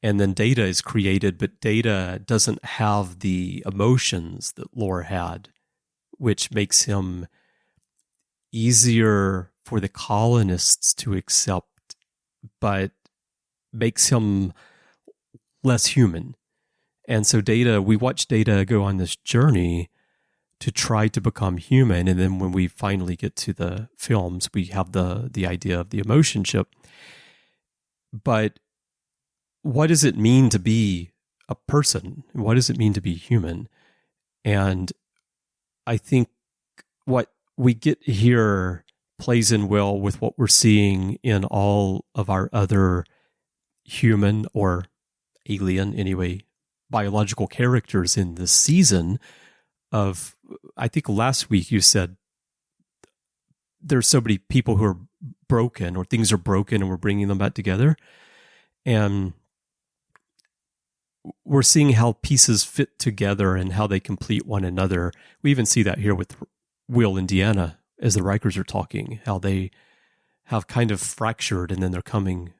And then Data is created, but Data doesn't have the emotions that Lore had, which makes him easier for the colonists to accept, but makes him less human. And so Data, we watch Data go on this journey, to try to become human. And then when we finally get to the films, we have the idea of the emotion chip. But what does it mean to be a person? What does it mean to be human? And I think what we get here plays in well with what we're seeing in all of our other human or alien, anyway, biological characters in this season of, I think last week you said there's so many people who are broken or things are broken and we're bringing them back together. And we're seeing how pieces fit together and how they complete one another. We even see that here with Will and Deanna as the Rikers are talking, how they have kind of fractured and then they're coming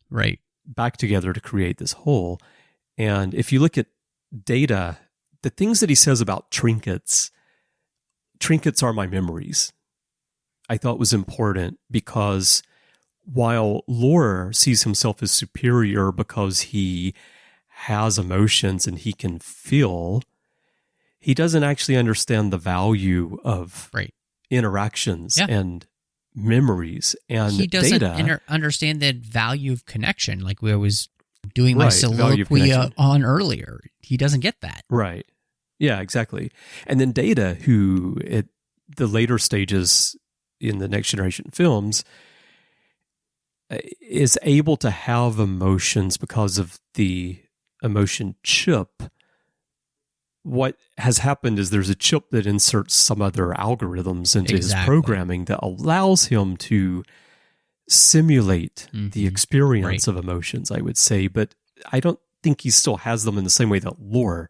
right back together to create this whole. And if you look at Data, the things that he says about trinkets are my memories. I thought was important because while Lore sees himself as superior because he has emotions and he can feel, he doesn't actually understand the value of interactions and memories. And he doesn't Data understand the value of connection, like we was doing my soliloquy on earlier. He doesn't get that. Right. Yeah, exactly. And then Data, who at the later stages in the Next Generation films is able to have emotions because of the emotion chip. What has happened is there's a chip that inserts some other algorithms into his programming that allows him to simulate the experience of emotions, I would say. But I don't think he still has them in the same way that Lore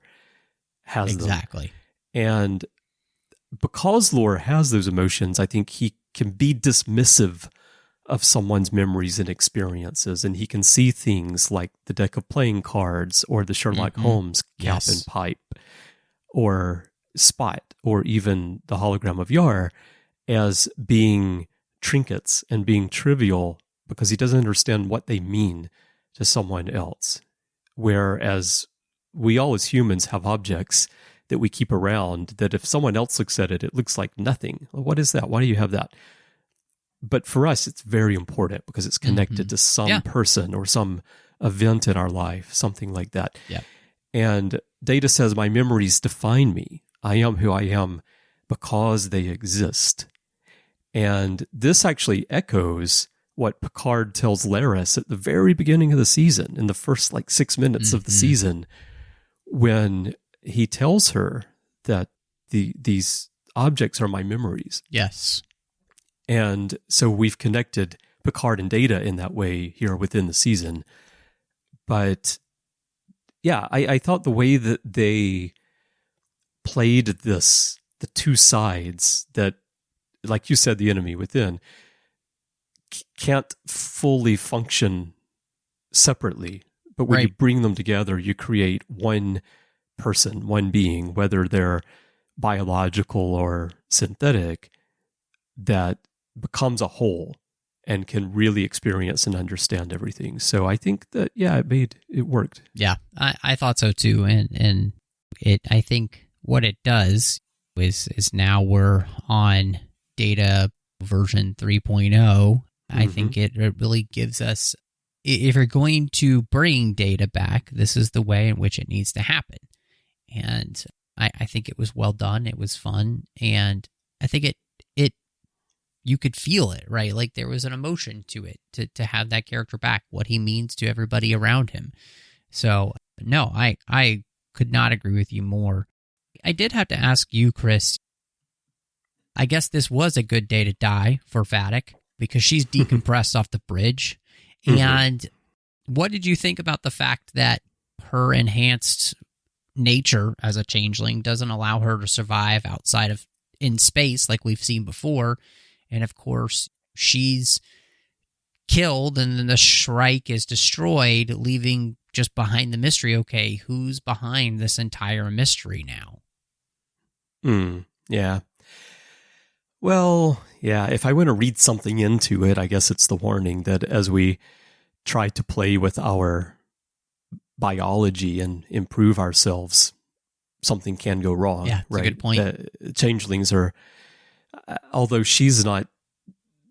has them. Exactly. And because Lore has those emotions, I think he can be dismissive of someone's memories and experiences, and he can see things like the deck of playing cards or the Sherlock Holmes cap and pipe or Spot or even the hologram of Yar as being trinkets and being trivial because he doesn't understand what they mean to someone else. Whereas we all as humans have objects that we keep around that if someone else looks at it, it looks like nothing. What is that? Why do you have that? But for us, it's very important because it's connected to some person or some event in our life, something like that. Yeah. And Data says, my memories define me. I am who I am because they exist. And this actually echoes what Picard tells Laris at the very beginning of the season, in the first 6 minutes of the season, when he tells her that these objects are my memories. Yes. And so we've connected Picard and Data in that way here within the season. But yeah, I thought the way that they played this, the two sides that, like you said, the enemy within can't fully function separately. But when you bring them together, you create one person, one being, whether they're biological or synthetic, that becomes a whole and can really experience and understand everything. So I think that, it worked. Yeah, I thought so too. And I think what it does is now we're on Data version 3.0. I think it really gives us, if you're going to bring Data back, this is the way in which it needs to happen. And I think it was well done. It was fun. And I think it you could feel it, right? Like there was an emotion to it, to have that character back, what he means to everybody around him. So, no, I could not agree with you more. I did have to ask you, Chris, I guess this was a good day to die for Vadic because she's decompressed off the bridge. And what did you think about the fact that her enhanced nature as a changeling doesn't allow her to survive outside of in space like we've seen before? And of course, she's killed and then the Shrike is destroyed, leaving just behind the mystery. Okay, who's behind this entire mystery now? Yeah. Well, yeah, if I want to read something into it, I guess it's the warning that as we try to play with our biology and improve ourselves something can go wrong. Yeah, that's right? a good point. Changelings are, although she's not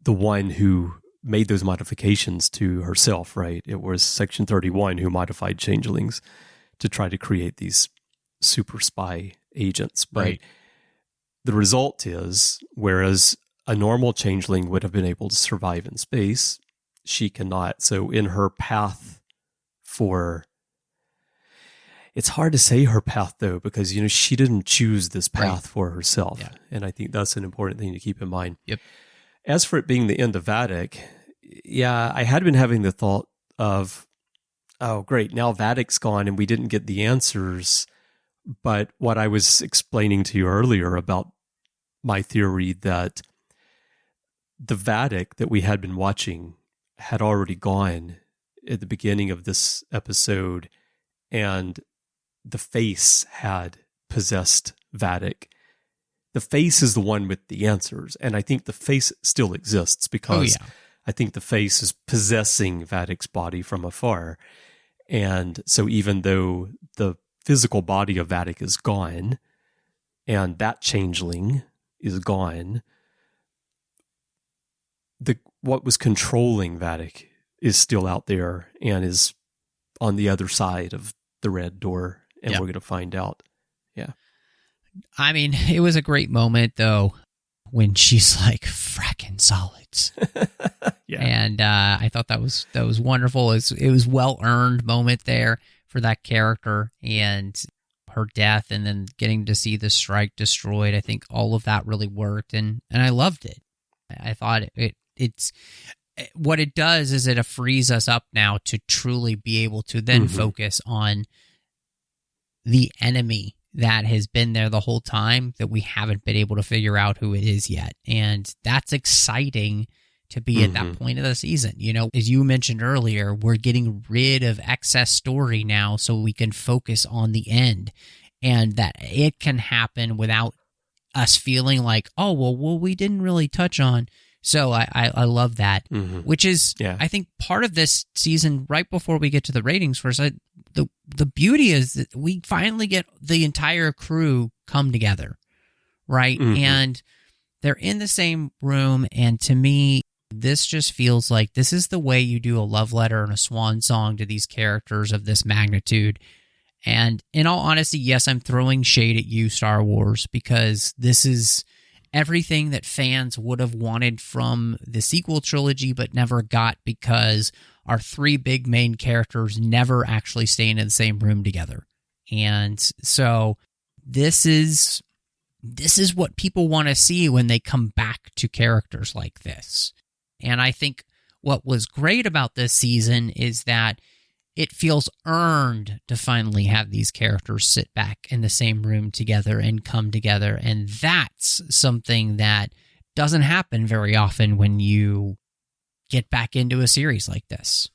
the one who made those modifications to herself, right? It was Section 31 who modified changelings to try to create these super spy agents. But Right. the result is, whereas a normal changeling would have been able to survive in space, she cannot. So in her path for... It's hard to say her path, though, because, she didn't choose this path for herself. Yeah. And I think that's an important thing to keep in mind. Yep. As for it being the end of Vadic, yeah, I had been having the thought of, oh, great, now Vadic's gone and we didn't get the answers. But what I was explaining to you earlier about my theory that the Vadic that we had been watching had already gone at the beginning of this episode, and the face had possessed Vadic. The face is the one with the answers, and I think the face still exists because I think the face is possessing Vadic's body from afar. And so even though the physical body of Vadic is gone, and that changeling is gone, what was controlling Vadic is still out there and is on the other side of the red door, and we're going to find out. Yeah. I mean, it was a great moment, though, when she's like, fracking solids. And I thought that was wonderful. It was well-earned moment there for that character, and her death, and then getting to see the strike destroyed. I think all of that really worked, and I loved it. I thought it's what it does is it frees us up now to truly be able to then focus on the enemy that has been there the whole time that we haven't been able to figure out who it is yet. And that's exciting to be at that point of the season. As you mentioned earlier, we're getting rid of excess story now so we can focus on the end, and that it can happen without us feeling like, oh, well, we didn't really touch on. So I love that, which is, I think, part of this season. Right before we get to the ratings, first, the beauty is that we finally get the entire crew come together, right? And they're in the same room, and to me, this just feels like this is the way you do a love letter and a swan song to these characters of this magnitude. And in all honesty, yes, I'm throwing shade at you, Star Wars, because this is everything that fans would have wanted from the sequel trilogy but never got, because our three big main characters never actually stay in the same room together. And so this is what people want to see when they come back to characters like this. And I think what was great about this season is that it feels earned to finally have these characters sit back in the same room together and come together. And that's something that doesn't happen very often when you get back into a series like this.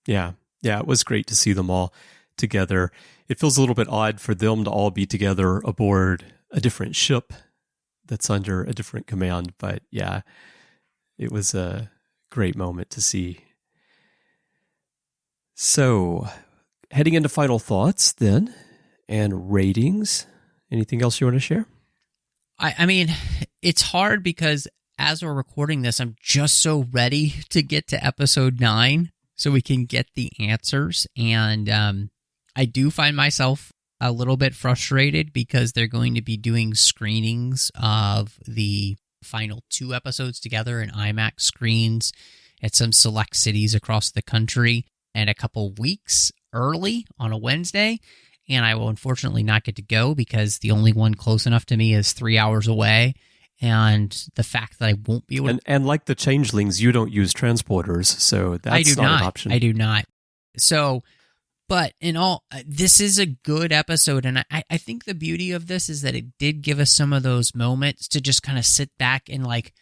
Yeah, it was great to see them all together. It feels a little bit odd for them to all be together aboard a different ship that's under a different command, but yeah, it was a great moment to see. So, heading into final thoughts then, and ratings. Anything else you want to share? I mean, it's hard because as we're recording this, I'm just so ready to get to episode 9 so we can get the answers. And I do find myself a little bit frustrated because they're going to be doing screenings of the final 2 episodes together in IMAX screens at some select cities across the country, and a couple weeks early on a Wednesday, and I will unfortunately not get to go because the only one close enough to me is 3 hours away, and the fact that I won't be able to... And like the changelings, you don't use transporters, so that's not an option. I do not. So, but in all, this is a good episode, and I think the beauty of this is that it did give us some of those moments to just kind of sit back and like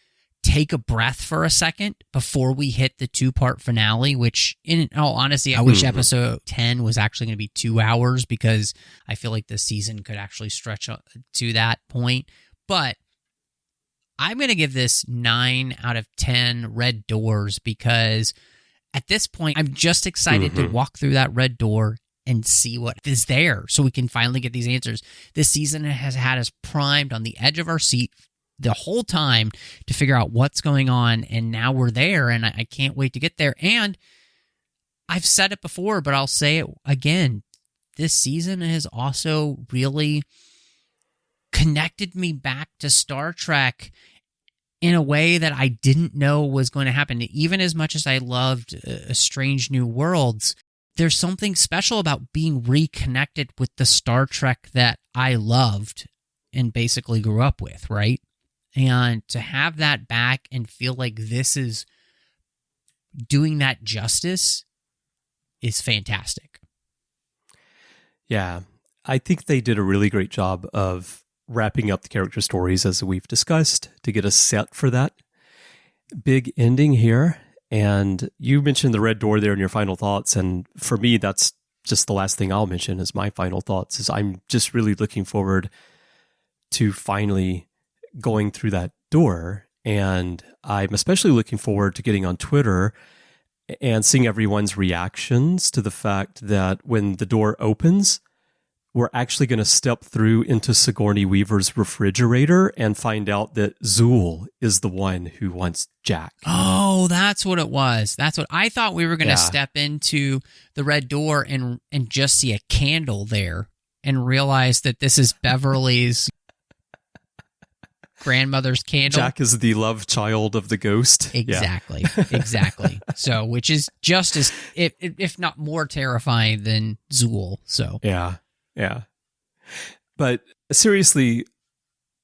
take a breath for a second before we hit the 2-part finale, which in all honesty, I wish episode 10 was actually going to be 2 hours because I feel like the season could actually stretch to that point. But I'm going to give this 9 out of 10 red doors because at this point, I'm just excited to walk through that red door and see what is there so we can finally get these answers. This season has had us primed on the edge of our seat the whole time to figure out what's going on, and now we're there, and I can't wait to get there. And I've said it before, but I'll say it again. This season has also really connected me back to Star Trek in a way that I didn't know was going to happen. Even as much as I loved Strange New Worlds, there's something special about being reconnected with the Star Trek that I loved and basically grew up with, right? And to have that back and feel like this is doing that justice is fantastic. Yeah, I think they did a really great job of wrapping up the character stories as we've discussed to get us set for that big ending here. And you mentioned the red door there in your final thoughts. And for me, that's just the last thing I'll mention as my final thoughts is I'm just really looking forward to finally going through that door. And I'm especially looking forward to getting on Twitter and seeing everyone's reactions to the fact that when the door opens, we're actually going to step through into Sigourney Weaver's refrigerator and find out that Zool is the one who wants Jack. Oh, that's what it was. That's what I thought. We were going to step into the red door and just see a candle there and realize that this is Beverly's grandmother's candle. Jack is the love child of the ghost. Exactly. Yeah. Exactly. So, which is just as, if not more terrifying than Zool. So, yeah. But seriously,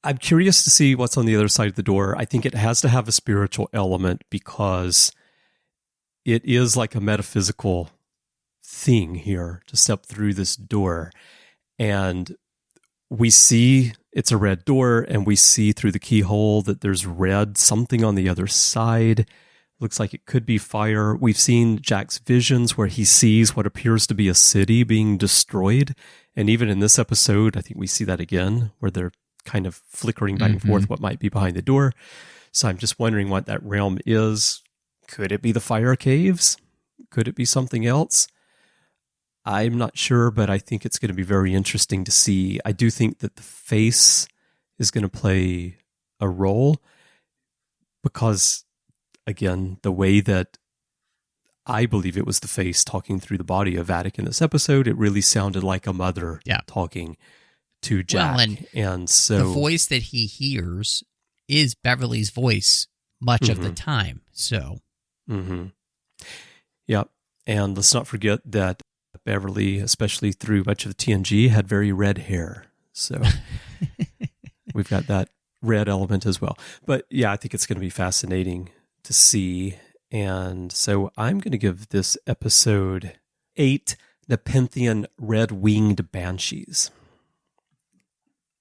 I'm curious to see what's on the other side of the door. I think it has to have a spiritual element because it is like a metaphysical thing here to step through this door. And we see it's a red door, and we see through the keyhole that there's something on the other side. Looks like it could be fire. We've seen Jack's visions where he sees what appears to be a city being destroyed. And even in this episode, I think we see that again, where they're kind of flickering back and forth what might be behind the door. So I'm just wondering what that realm is. Could it be the fire caves? Could it be something else? I'm not sure, but I think it's going to be very interesting to see. I do think that the face is going to play a role because, again, the way that I believe it was the face talking through the body of Vadic in this episode, it really sounded like a mother talking to Jack. Well, and so the voice that he hears is Beverly's voice much of the time. So, yeah. And let's not forget that Beverly, especially through much of the TNG, had very red hair. So we've got that red element as well. But yeah, I think it's going to be fascinating to see. And so I'm going to give this episode 8 Nepenthian Red-Winged Banshees.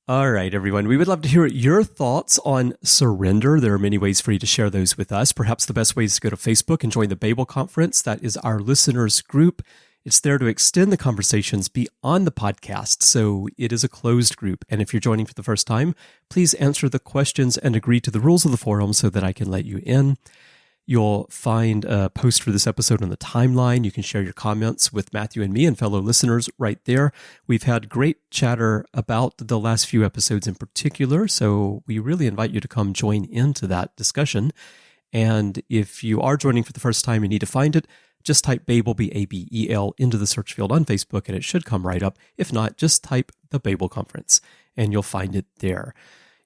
All right, everyone. We would love to hear your thoughts on Surrender. There are many ways for you to share those with us. Perhaps the best way is to go to Facebook and join the Babel Conference. That is our listeners group. It's there to extend the conversations beyond the podcast, so it is a closed group. And if you're joining for the first time, please answer the questions and agree to the rules of the forum so that I can let you in. You'll find a post for this episode on the timeline. You can share your comments with Matthew and me and fellow listeners right there. We've had great chatter about the last few episodes in particular, so we really invite you to come join into that discussion. And if you are joining for the first time and need to find it, just type Babel, B-A-B-E-L, into the search field on Facebook, and it should come right up. If not, just type the Babel Conference, and you'll find it there.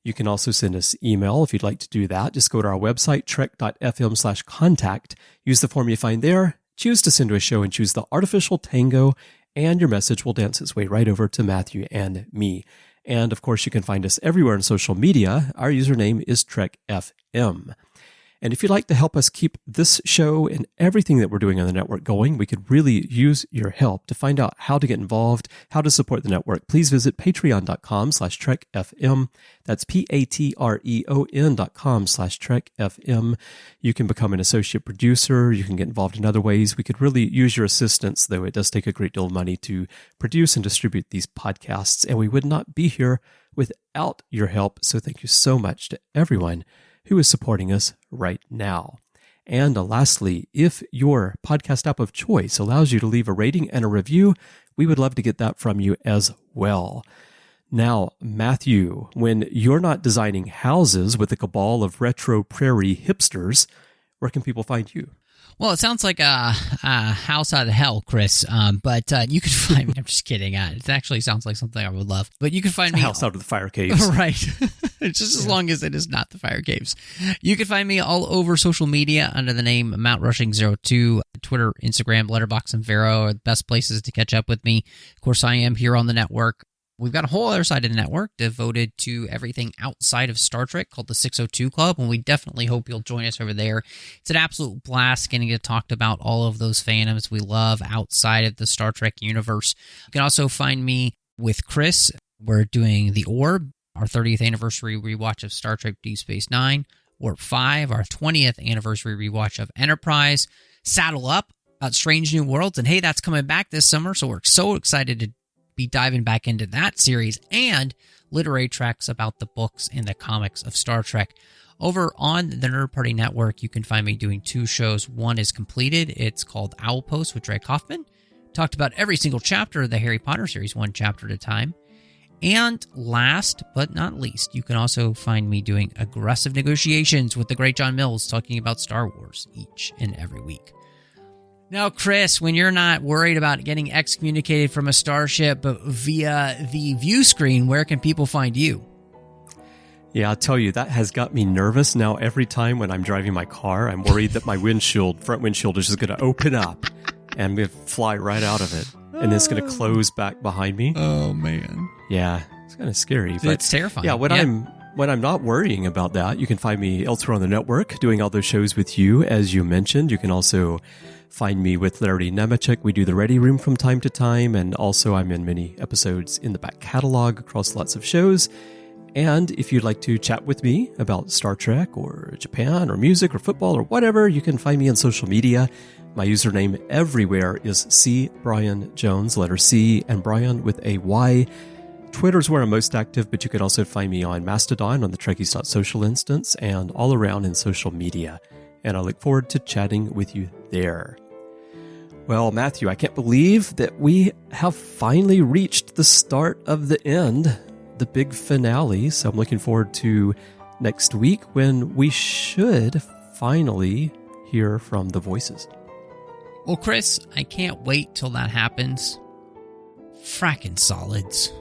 You can also send us email if you'd like to do that. Just go to our website, trek.fm/contact. Use the form you find there, choose to send to a show, and choose the Artificial Tango, and your message will dance its way right over to Matthew and me. And, of course, you can find us everywhere on social media. Our username is TrekFM. And if you'd like to help us keep this show and everything that we're doing on the network going, we could really use your help. To find out how to get involved, how to support the network, please visit patreon.com/TrekFM. That's patreon.com/TrekFM. You can become an associate producer. You can get involved in other ways. We could really use your assistance, though it does take a great deal of money to produce and distribute these podcasts. And we would not be here without your help. So thank you so much to everyone who is supporting us right now. And lastly, if your podcast app of choice allows you to leave a rating and a review, we would love to get that from you as well. Now, Matthew, when you're not designing houses with a cabal of retro prairie hipsters, where can people find you? Well, it sounds like a house out of hell, Chris. But you can find me. I'm just kidding. It actually sounds like something I would love. But you can find me. A house out of the fire caves. Right. Just as long as it is not the fire caves. You can find me all over social media under the name Mount Rushing02. Twitter, Instagram, Letterboxd, and Vero are the best places to catch up with me. Of course, I am here on the network. We've got a whole other side of the network devoted to everything outside of Star Trek called the 602 Club, and we definitely hope you'll join us over there. It's an absolute blast getting to talk about all of those fandoms we love outside of the Star Trek universe. You can also find me with Chris. We're doing The Orb, our 30th anniversary rewatch of Star Trek Deep Space Nine. Warp 5, our 20th anniversary rewatch of Enterprise. Saddle Up about Strange New Worlds, and hey, that's coming back this summer, so we're so excited to be diving back into that series, and literary tracks about the books and the comics of Star Trek. Over on the Nerd Party Network, you can find me doing 2 shows. One is completed. It's called Owl Post with Dre Kaufman. Talked about every single chapter of the Harry Potter series, one chapter at a time. And last but not least, you can also find me doing Aggressive Negotiations with the great John Mills, talking about Star Wars each and every week. Now, Chris, when you're not worried about getting excommunicated from a starship but via the view screen, where can people find you? Yeah, I'll tell you, that has got me nervous. Now, every time when I'm driving my car, I'm worried that my front windshield is just going to open up and I'm going to fly right out of it. And it's going to close back behind me. Oh, man. Yeah, it's kind of scary. But it's terrifying. Yeah, when I'm not worrying about that, you can find me elsewhere on the network doing all those shows with you, as you mentioned. You can also find me with Larry Nemechek. We do the Ready Room from time to time, and also I'm in many episodes in the back catalog across lots of shows. And if you'd like to chat with me about Star Trek or Japan or music or football or whatever, you can find me on social media. My username everywhere is C. Bryan Jones, letter C, and Bryan with a Y. Twitter's where I'm most active, but you can also find me on Mastodon on the Trekkies.social instance and all around in social media. And I look forward to chatting with you there. Well, Matthew, I can't believe that we have finally reached the start of the end, the big finale. So I'm looking forward to next week when we should finally hear from the voices. Well, Chris, I can't wait till that happens. Frackin' solids.